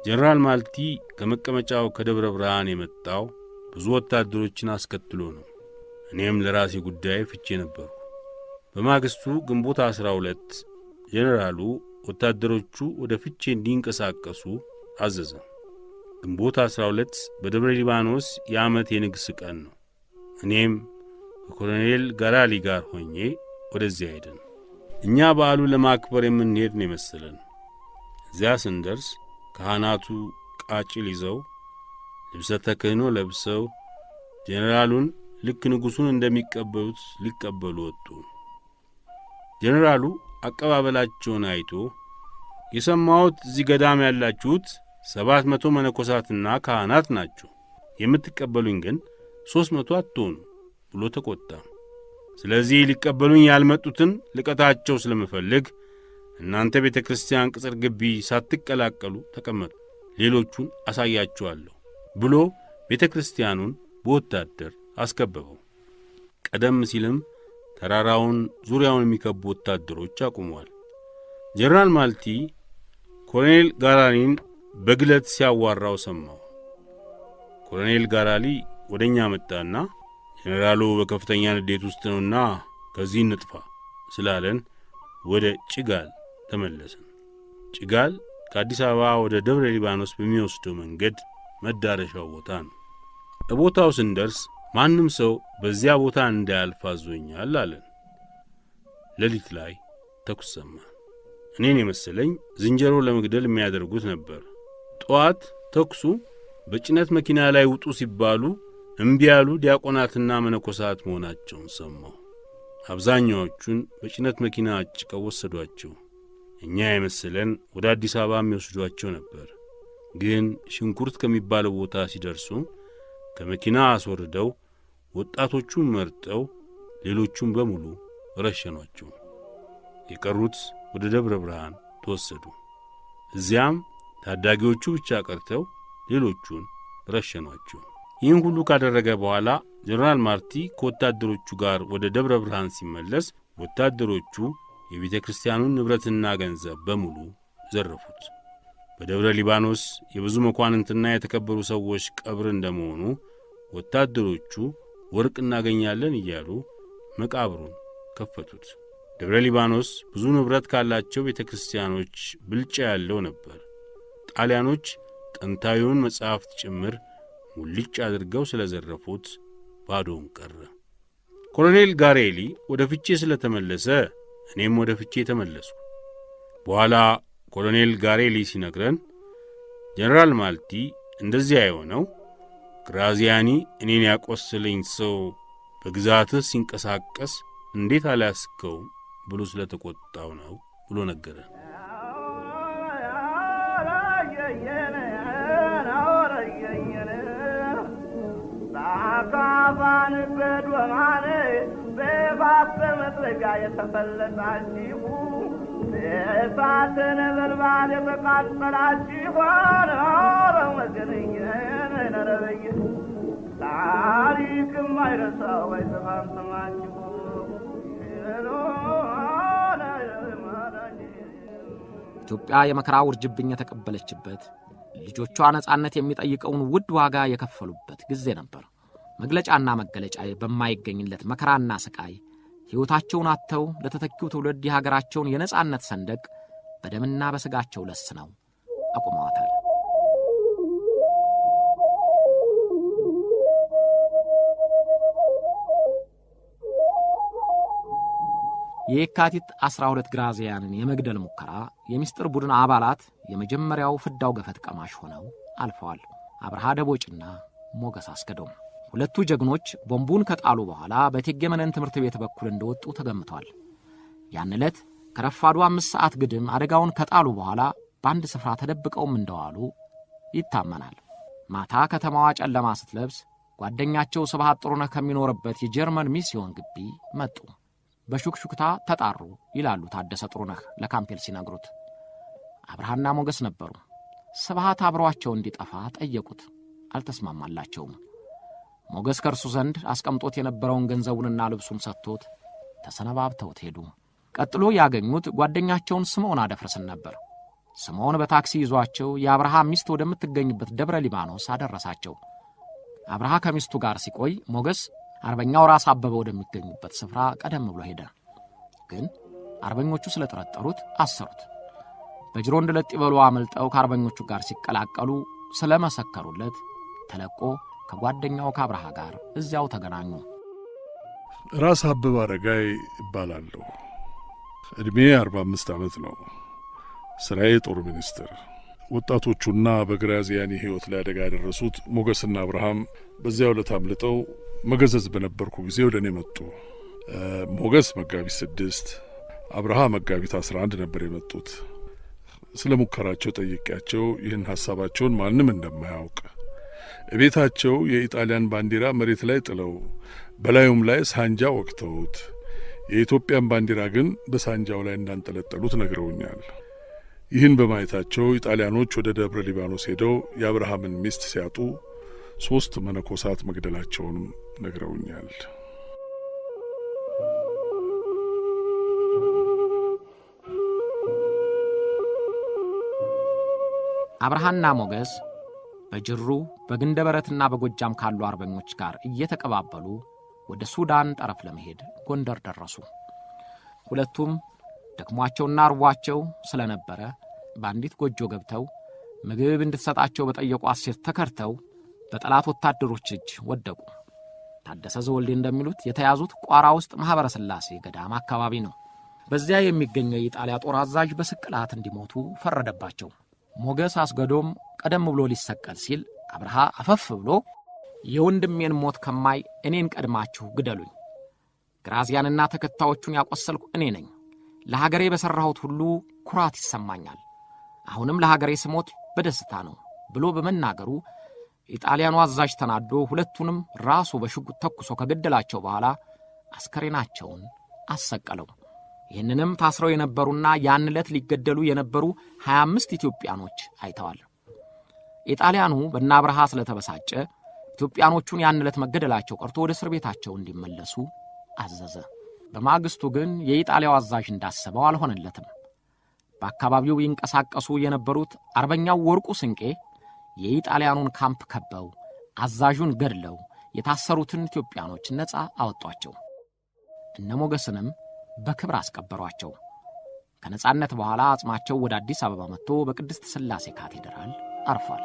ጀነራል ማልቲ ከመቀመጫው ከደብረ ብርሃን የመጣው ብዙ ወታደሮችን አስከትሎ ነው። እኔም ለራሴ ጉዳይ ፍቼ ነበርኩ። በማግስቱ ግንቦት 12 ጀነራሉ ወታደሮቹ ወደ ፍቼ እንዲንቀሳቀሱ አዘዘ። ግንቦት 12 በደብረ ሊባኖስ የዓመት የንግስ ቀን ነው። እኔም ከኮሎኔል ጋራሊ ጋር ሆኜ ወደዚያ ሄድን። እኛ በዓሉን ለማክበር የምንሄድ ነው የመሰለን። እዚያ ስንደርስ ካህናቱ ቃጭል ይዘው ልብሰ ተክህኖ ለብሰው ጀነራሉን ልክ ንጉሡን እንደሚቀበሉት ሊቀበሉ ወጡ። ጀነራሉ አቀባበላቸውን አይቶ የሰማሁት እዚህ ገዳም ያላችሁት 700 መነኮሳትና ካህናት ናችሁ፣ የምትቀበሉኝ ግን 300 አትሆኑ ብሎ ተቆጣ። ስለዚህ ሊቀበሉኝ ያልመጡትን ልቀታቸው ስለምፈልግ እናንተ ቤተ ክርስቲያን ቅጽር ግቢ ሳትቀላቀሉ ተቀመጡ፣ ሌሎቹን አሳያችኋለሁ ብሎ ቤተ ክርስቲያኑን በወታደር አስከበበው። ቀደም ሲልም ተራራውን ዙሪያውን የሚከቡ ወታደሮች አቁመዋል። ጀነራል ማልቲ ኮሎኔል ጋራሊን በግለት ሲያዋራው ሰማው። ኮሎኔል ጋራሊ ወደኛ መጣና ጀነራሉ በከፍተኛ ንዴት ውስጥ ነውና ከዚህ እንጥፋ ስላለን ወደ ጭጋል ተመለሰን። ጭጋል ከአዲስ አበባ ወደ ደብረ ሊባኖስ በሚወስደው መንገድ መዳረሻው ቦታ ነው። በቦታው ስንደርስ ማንም ሰው በዚያ ቦታ እንዳያልፍ አዞኛል አለን። ሌሊት ላይ ተኩስ ሰማ። እኔን የመሰለኝ ዝንጀሮ ለመግደል የሚያደርጉት ነበር። ጠዋት ተኩሱ በጭነት መኪና ላይ ውጡ ሲባሉ እምቢ ያሉ ዲያቆናትና መነኮሳት መሆናቸውን ሰማሁ። አብዛኛዎቹን በጭነት መኪና አጭቀው ወሰዷቸው። እኛ የመሰለን ወደ አዲስ አበባ የሚወስዷቸው ነበር። ግን ሽንኩርት ከሚባለው ቦታ ሲደርሱ ከመኪና አስወርደው ወጣቶቹን መርጠው ሌሎቹን በሙሉ ረሸኗቸው። የቀሩት ወደ ደብረ ብርሃን ተወሰዱ። እዚያም ታዳጊዎቹ ብቻ ቀርተው ሌሎቹን ረሸኗቸው። ይህን ሁሉ ካደረገ በኋላ ጀነራል ማርቲ ከወታደሮቹ ጋር ወደ ደብረ ብርሃን ሲመለስ ወታደሮቹ የቤተ ክርስቲያኑን ንብረትና ገንዘብ በሙሉ ዘረፉት። በደብረ ሊባኖስ የብዙ መኳንንትና የተከበሩ ሰዎች ቀብር እንደመሆኑ ወታደሮቹ ወርቅ እናገኛለን እያሉ መቃብሩን ከፈቱት። ደብረ ሊባኖስ ብዙ ንብረት ካላቸው ቤተ ክርስቲያኖች ብልጫ ያለው ነበር። ጣሊያኖች ጥንታዊውን መጽሐፍት ጭምር ሙልጭ አድርገው ስለዘረፉት ባዶውን ቀረ። ኮሎኔል ጋሬሊ ወደ ፍቼ ስለተመለሰ እኔም ወደ ፍቼ ተመለስኩ። በኋላ ኮሎኔል ጋሬሊ ሲነግረን ጀነራል ማልቲ እንደዚያ የሆነው ግራዚያኒ እኔን ያቆስለኝ ሰው በግዛትህ ሲንቀሳቀስ እንዴት አላያስከውም ብሎ ስለተቆጣው ነው ብሎ ነገረን። ካፋን በዶማኔ በባተ መጥረጋ የተፈለጣችሁ በእሳትን በልባል የተቃጠላችሁ ረመገነየን ነረበየ ታሪክ ማይረሳው አይተፋም ስማችሁ ኢትዮጵያ የመከራ ውርጅብኝ የተቀበለችበት ልጆቿ ነጻነት የሚጠይቀውን ውድ ዋጋ የከፈሉበት ጊዜ ነበር። መግለጫና መገለጫ በማይገኝለት መከራና ስቃይ ሕይወታቸውን አጥተው ለተተኪው ትውልድ የሀገራቸውን የነጻነት ሰንደቅ በደምና በሥጋቸው ለስነው አቁመዋታል። የካቲት 12 ግራዚያንን የመግደል ሙከራ የምስጢር ቡድን አባላት የመጀመሪያው ፍዳው ገፈት ቀማሽ ሆነው አልፈዋል። አብርሃ ደቦጭና ሞገስ አስገዶም ሁለቱ ጀግኖች ቦምቡን ከጣሉ በኋላ በቴጌመነን ትምህርት ቤት በኩል እንደወጡ ተገምቷል። ያን ዕለት ከረፋዱ 5 ሰዓት ግድም አደጋውን ከጣሉ በኋላ በአንድ ስፍራ ተደብቀውም እንደዋሉ ይታመናል። ማታ ከተማዋ ጨለማ ስትለብስ ጓደኛቸው ስብሐት ጥሩነህ ከሚኖርበት የጀርመን ሚስዮን ግቢ መጡ። በሹክሹክታ ተጣሩ ይላሉ ታደሰ ጥሩነህ ለካምፔል ሲነግሩት። አብርሃና ሞገስ ነበሩ። ስብሐት አብረዋቸው እንዲጠፋ ጠየቁት። አልተስማማላቸውም። ሞገስ ከእርሱ ዘንድ አስቀምጦት የነበረውን ገንዘቡንና ልብሱን ሰጥቶት ተሰነባብተውት ሄዱ። ቀጥሎ ያገኙት ጓደኛቸውን ስምዖን አደፍርስን ነበር። ስምዖን በታክሲ ይዟቸው የአብርሃ ሚስት ወደምትገኝበት ደብረ ሊባኖስ አደረሳቸው። አብርሃ ከሚስቱ ጋር ሲቆይ ሞገስ አርበኛው ራስ አበበ ወደሚገኙበት ስፍራ ቀደም ብሎ ሄደ። ግን አርበኞቹ ስለተጠረጠሩት አሰሩት። በጅሮንድ ለጥ ይበሉ አመልጠው ከአርበኞቹ ጋር ሲቀላቀሉ ስለመሰከሩለት ተለቆ ከጓደኛው ከአብርሃ ጋር እዚያው ተገናኙ። ራስ አበበ አረጋይ ይባላለሁ። ዕድሜ 45 ዓመት ነው። ስራዬ ጦር ሚኒስትር። ወጣቶቹና በግራዚያኒ ሕይወት ላይ አደጋ ያደረሱት ሞገስና አብርሃም በዚያው ዕለት አምልጠው መገዘዝ በነበርኩ ጊዜ ወደ እኔ መጡ። ሞገስ መጋቢት 6 አብርሃ መጋቢት 11 ነበር የመጡት። ስለ ሙከራቸው ጠይቄያቸው ይህን ሐሳባቸውን ማንም እንደማያውቅ ቤታቸው የኢጣሊያን ባንዲራ መሬት ላይ ጥለው በላዩም ላይ ሳንጃ ወቅተውት የኢትዮጵያን ባንዲራ ግን በሳንጃው ላይ እንዳንጠለጠሉት ነግረውኛል። ይህን በማየታቸው ኢጣሊያኖች ወደ ደብረ ሊባኖስ ሄደው የአብርሃምን ሚስት ሲያጡ 3 መነኮሳት መግደላቸውንም ነግረውኛል። አብርሃና ሞገስ በጅሩ በግንደበረትና በጎጃም ካሉ አርበኞች ጋር እየተቀባበሉ ወደ ሱዳን ጠረፍ ለመሄድ ጎንደር ደረሱ። ሁለቱም ደክሟቸውና አርቧቸው ስለነበረ በአንዲት ጎጆ ገብተው ምግብ እንድትሰጣቸው በጠየቋት ሴት ተከርተው በጠላት ወታደሮች እጅ ወደቁ። ታደሰ ዘወልዴ እንደሚሉት የተያዙት ቋራ ውስጥ ማኅበረ ሥላሴ ገዳም አካባቢ ነው። በዚያ የሚገኘው የኢጣሊያ ጦር አዛዥ በስቅላት እንዲሞቱ ፈረደባቸው። ሞገስ አስገዶም ቀደም ብሎ ሊሰቀል ሲል አብርሃ አፈፍ ብሎ የወንድሜን ሞት ከማይ እኔን ቀድማችሁ ግደሉኝ፣ ግራዚያንና ተከታዮቹን ያቆሰልኩ እኔ ነኝ፣ ለሀገሬ በሠራሁት ሁሉ ኩራት ይሰማኛል፣ አሁንም ለሀገሬ ስሞት በደስታ ነው ብሎ በመናገሩ ኢጣሊያኑ አዛዥ ተናዶ ሁለቱንም ራሱ በሽጉጥ ተኩሶ ከገደላቸው በኋላ አስከሬናቸውን አሰቀለው። ይህንንም ታስረው የነበሩና ያን ዕለት ሊገደሉ የነበሩ 25 ኢትዮጵያኖች አይተዋል። ኢጣሊያኑ በእነ አብርሃ ስለተበሳጨ ኢትዮጵያኖቹን ያን ዕለት መገደላቸው ቀርቶ ወደ እስር ቤታቸው እንዲመለሱ አዘዘ። በማግስቱ ግን የኢጣሊያው አዛዥ እንዳሰበው አልሆነለትም። በአካባቢው ይንቀሳቀሱ የነበሩት አርበኛው ወርቁ ስንቄ የኢጣሊያኑን ካምፕ ከበው አዛዡን ገድለው የታሰሩትን ኢትዮጵያኖች ነፃ አወጧቸው። እነ ሞገስንም በክብር አስቀበሯቸው። ከነጻነት በኋላ አጽማቸው ወደ አዲስ አበባ መጥቶ በቅድስት ሥላሴ ካቴድራል አርፏል።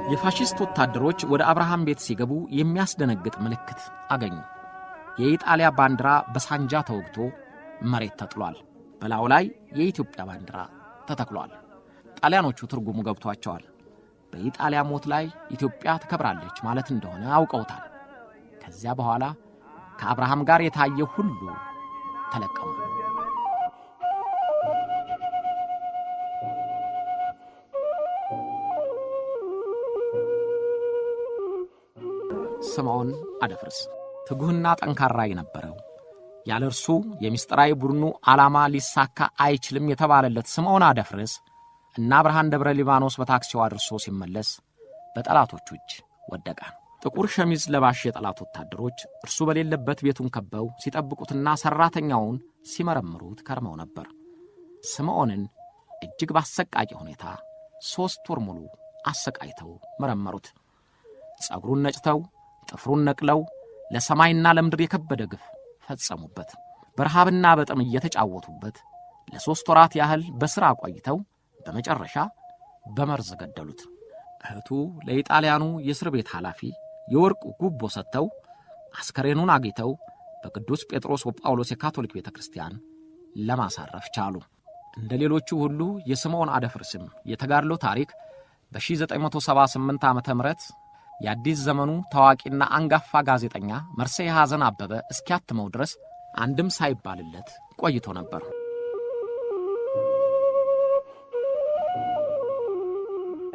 የፋሺስት ወታደሮች ወደ አብርሃም ቤት ሲገቡ የሚያስደነግጥ ምልክት አገኙ። የኢጣሊያ ባንዲራ በሳንጃ ተወግቶ መሬት ተጥሏል። በላዩ ላይ የኢትዮጵያ ባንዲራ ተተክሏል። ጣሊያኖቹ ትርጉሙ ገብቷቸዋል። በኢጣሊያ ሞት ላይ ኢትዮጵያ ትከብራለች ማለት እንደሆነ አውቀውታል። ከዚያ በኋላ ከአብርሃም ጋር የታየ ሁሉ ተለቀመ። ስምዖን አደፍርስ ትጉህና ጠንካራ የነበረው ያለ እርሱ የምስጢራዊ ቡድኑ ዓላማ ሊሳካ አይችልም የተባለለት ስምዖን አደፍርስ እና አብርሃን ደብረ ሊባኖስ በታክሲው አድርሶ ሲመለስ በጠላቶቹ እጅ ወደቀ። ጥቁር ሸሚዝ ለባሽ የጠላት ወታደሮች እርሱ በሌለበት ቤቱን ከበው ሲጠብቁትና ሰራተኛውን ሲመረምሩት ከርመው ነበር። ስምዖንን እጅግ ባሰቃቂ ሁኔታ 3 ወር ሙሉ አሰቃይተው መረመሩት። ጸጉሩን ነጭተው ጥፍሩን ነቅለው ለሰማይና ለምድር የከበደ ግፍ ፈጸሙበት። በረሃብና በጥም እየተጫወቱበት ለ3 ወራት ያህል በሥራ ቆይተው በመጨረሻ በመርዝ ገደሉት። እህቱ ለኢጣሊያኑ የእስር ቤት ኃላፊ የወርቅ ጉቦ ሰጥተው አስከሬኑን አግኝተው በቅዱስ ጴጥሮስ ወጳውሎስ የካቶሊክ ቤተ ክርስቲያን ለማሳረፍ ቻሉ። እንደ ሌሎቹ ሁሉ የስምዖን አደፍርስም የተጋድሎ ታሪክ በ1978 ዓመተ ምህረት የአዲስ ዘመኑ ታዋቂና አንጋፋ ጋዜጠኛ መርሴ ሐዘን አበበ እስኪያትመው ድረስ አንድም ሳይባልለት ቆይቶ ነበር።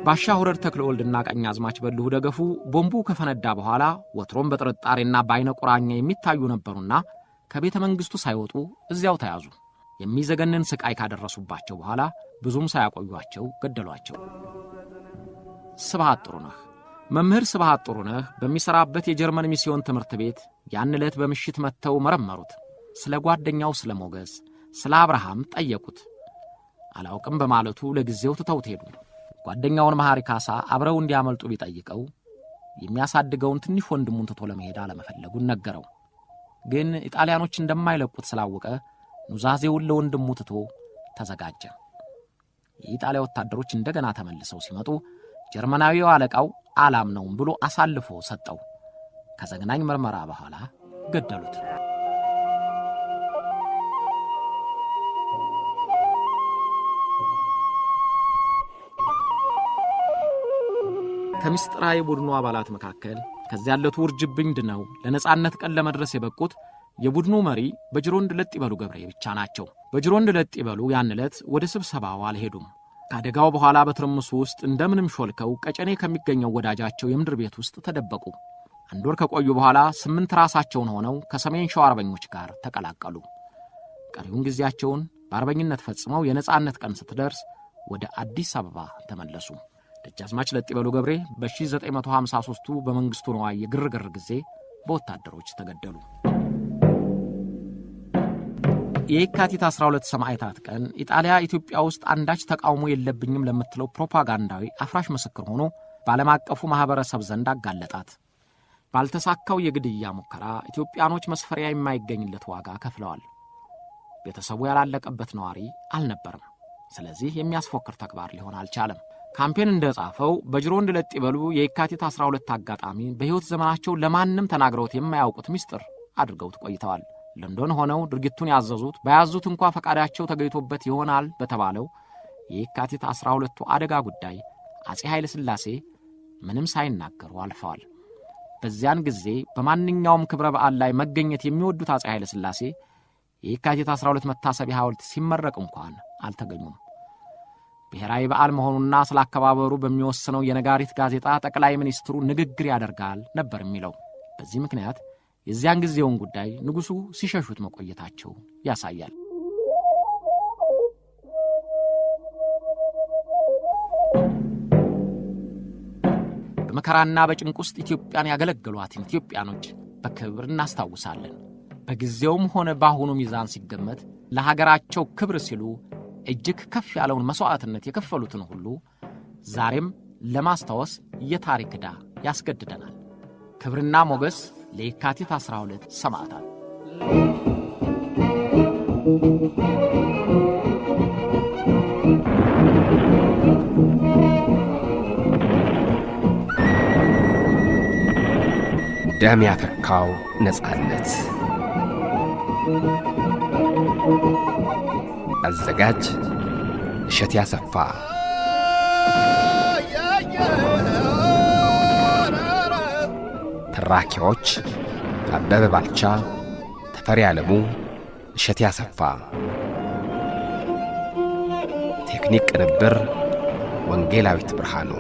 ባሻ ሁረድ ተክለ ወልድና ቀኛዝማች በልሁ ደገፉ ቦምቡ ከፈነዳ በኋላ ወትሮም በጥርጣሬና በአይነ ቁራኛ የሚታዩ ነበሩና ከቤተ መንግሥቱ ሳይወጡ እዚያው ተያዙ። የሚዘገንን ስቃይ ካደረሱባቸው በኋላ ብዙም ሳያቆዩአቸው ገደሏቸው። ስብሐት ጥሩነህ። መምህር ስብሐት ጥሩነህ በሚሰራበት የጀርመን ሚስዮን ትምህርት ቤት ያን ዕለት በምሽት መጥተው መረመሩት። ስለ ጓደኛው ስለ ሞገስ፣ ስለ አብርሃም ጠየቁት። አላውቅም በማለቱ ለጊዜው ትተውት ሄዱ። ጓደኛውን መሐሪ ካሳ አብረው እንዲያመልጡ ቢጠይቀው የሚያሳድገውን ትንሽ ወንድሙን ትቶ ለመሄድ አለመፈለጉን ነገረው። ግን ኢጣሊያኖች እንደማይለቁት ስላወቀ ኑዛዜውን ለወንድሙ ትቶ ተዘጋጀ። የኢጣሊያ ወታደሮች እንደገና ተመልሰው ሲመጡ ጀርመናዊው አለቃው አላምነውም ብሎ አሳልፎ ሰጠው። ከዘግናኝ ምርመራ በኋላ ገደሉት። ከምስጢራዊ ቡድኑ አባላት መካከል ከዚያ ያለቱ ውርጅብኝ ድነው ለነጻነት ቀን ለመድረስ የበቁት የቡድኑ መሪ በጅሮንድ ለጥ ይበሉ ገብሬ ብቻ ናቸው። በጅሮንድ ለጥ ይበሉ ያን ዕለት ወደ ስብሰባው አልሄዱም። ካደጋው በኋላ በትርምሱ ውስጥ እንደምንም ሾልከው ቀጨኔ ከሚገኘው ወዳጃቸው የምድር ቤት ውስጥ ተደበቁ። አንድ ወር ከቆዩ በኋላ 8 ራሳቸውን ሆነው ከሰሜን ሸዋ አርበኞች ጋር ተቀላቀሉ። ቀሪውን ጊዜያቸውን በአርበኝነት ፈጽመው የነጻነት ቀን ስትደርስ ወደ አዲስ አበባ ተመለሱ። ደጃዝማች ለጥ ይበሉ ገብሬ በ1953ቱ በመንግስቱ ነዋይ የግርግር ጊዜ በወታደሮች ተገደሉ። የካቲት 12 ሰማዕታት ቀን ኢጣሊያ ኢትዮጵያ ውስጥ አንዳች ተቃውሞ የለብኝም ለምትለው ፕሮፓጋንዳዊ አፍራሽ ምስክር ሆኖ በዓለም አቀፉ ማህበረሰብ ዘንድ አጋለጣት። ባልተሳካው የግድያ ሙከራ ኢትዮጵያኖች መስፈሪያ የማይገኝለት ዋጋ ከፍለዋል። ቤተሰቡ ያላለቀበት ነዋሪ አልነበረም። ስለዚህ የሚያስፎክር ተግባር ሊሆን አልቻለም። ካምፔን እንደጻፈው በጅሮንድ ለጥ ይበሉ የካቲት 12 አጋጣሚ በሕይወት ዘመናቸው ለማንም ተናግረውት የማያውቁት ምስጢር አድርገውት ቆይተዋል። ለንደን ሆነው ድርጊቱን ያዘዙት በያዙት እንኳ ፈቃዳቸው ተገይቶበት ይሆናል በተባለው የካቲት 12ቱ አደጋ ጉዳይ አፄ ኃይለ ሥላሴ ምንም ሳይናገሩ አልፈዋል። በዚያን ጊዜ በማንኛውም ክብረ በዓል ላይ መገኘት የሚወዱት አፄ ኃይለ ሥላሴ የካቲት 12 መታሰቢያ ሐውልት ሲመረቅ እንኳን አልተገኙም። ብሔራዊ በዓል መሆኑና ስላከባበሩ በሚወስነው የነጋሪት ጋዜጣ ጠቅላይ ሚኒስትሩ ንግግር ያደርጋል ነበር የሚለው። በዚህ ምክንያት የዚያን ጊዜውን ጉዳይ ንጉሡ ሲሸሹት መቆየታቸው ያሳያል። በመከራና በጭንቅ ውስጥ ኢትዮጵያን ያገለገሏትን ኢትዮጵያኖች በክብር እናስታውሳለን። በጊዜውም ሆነ በአሁኑ ሚዛን ሲገመት ለሀገራቸው ክብር ሲሉ እጅግ ከፍ ያለውን መስዋዕትነት የከፈሉትን ሁሉ ዛሬም ለማስታወስ የታሪክ ዕዳ ያስገድደናል። ክብርና ሞገስ ለየካቲት 12 ሰማዕታት። ደም ያፈካው ነጻነት። አዘጋጅ እሸት ያሰፋ። ተራኪዎች አበበ ባልቻ፣ ተፈሪ ዓለሙ፣ እሸት ያሰፋ። ቴክኒክ ቅንብር ወንጌላዊት ብርሃኑ።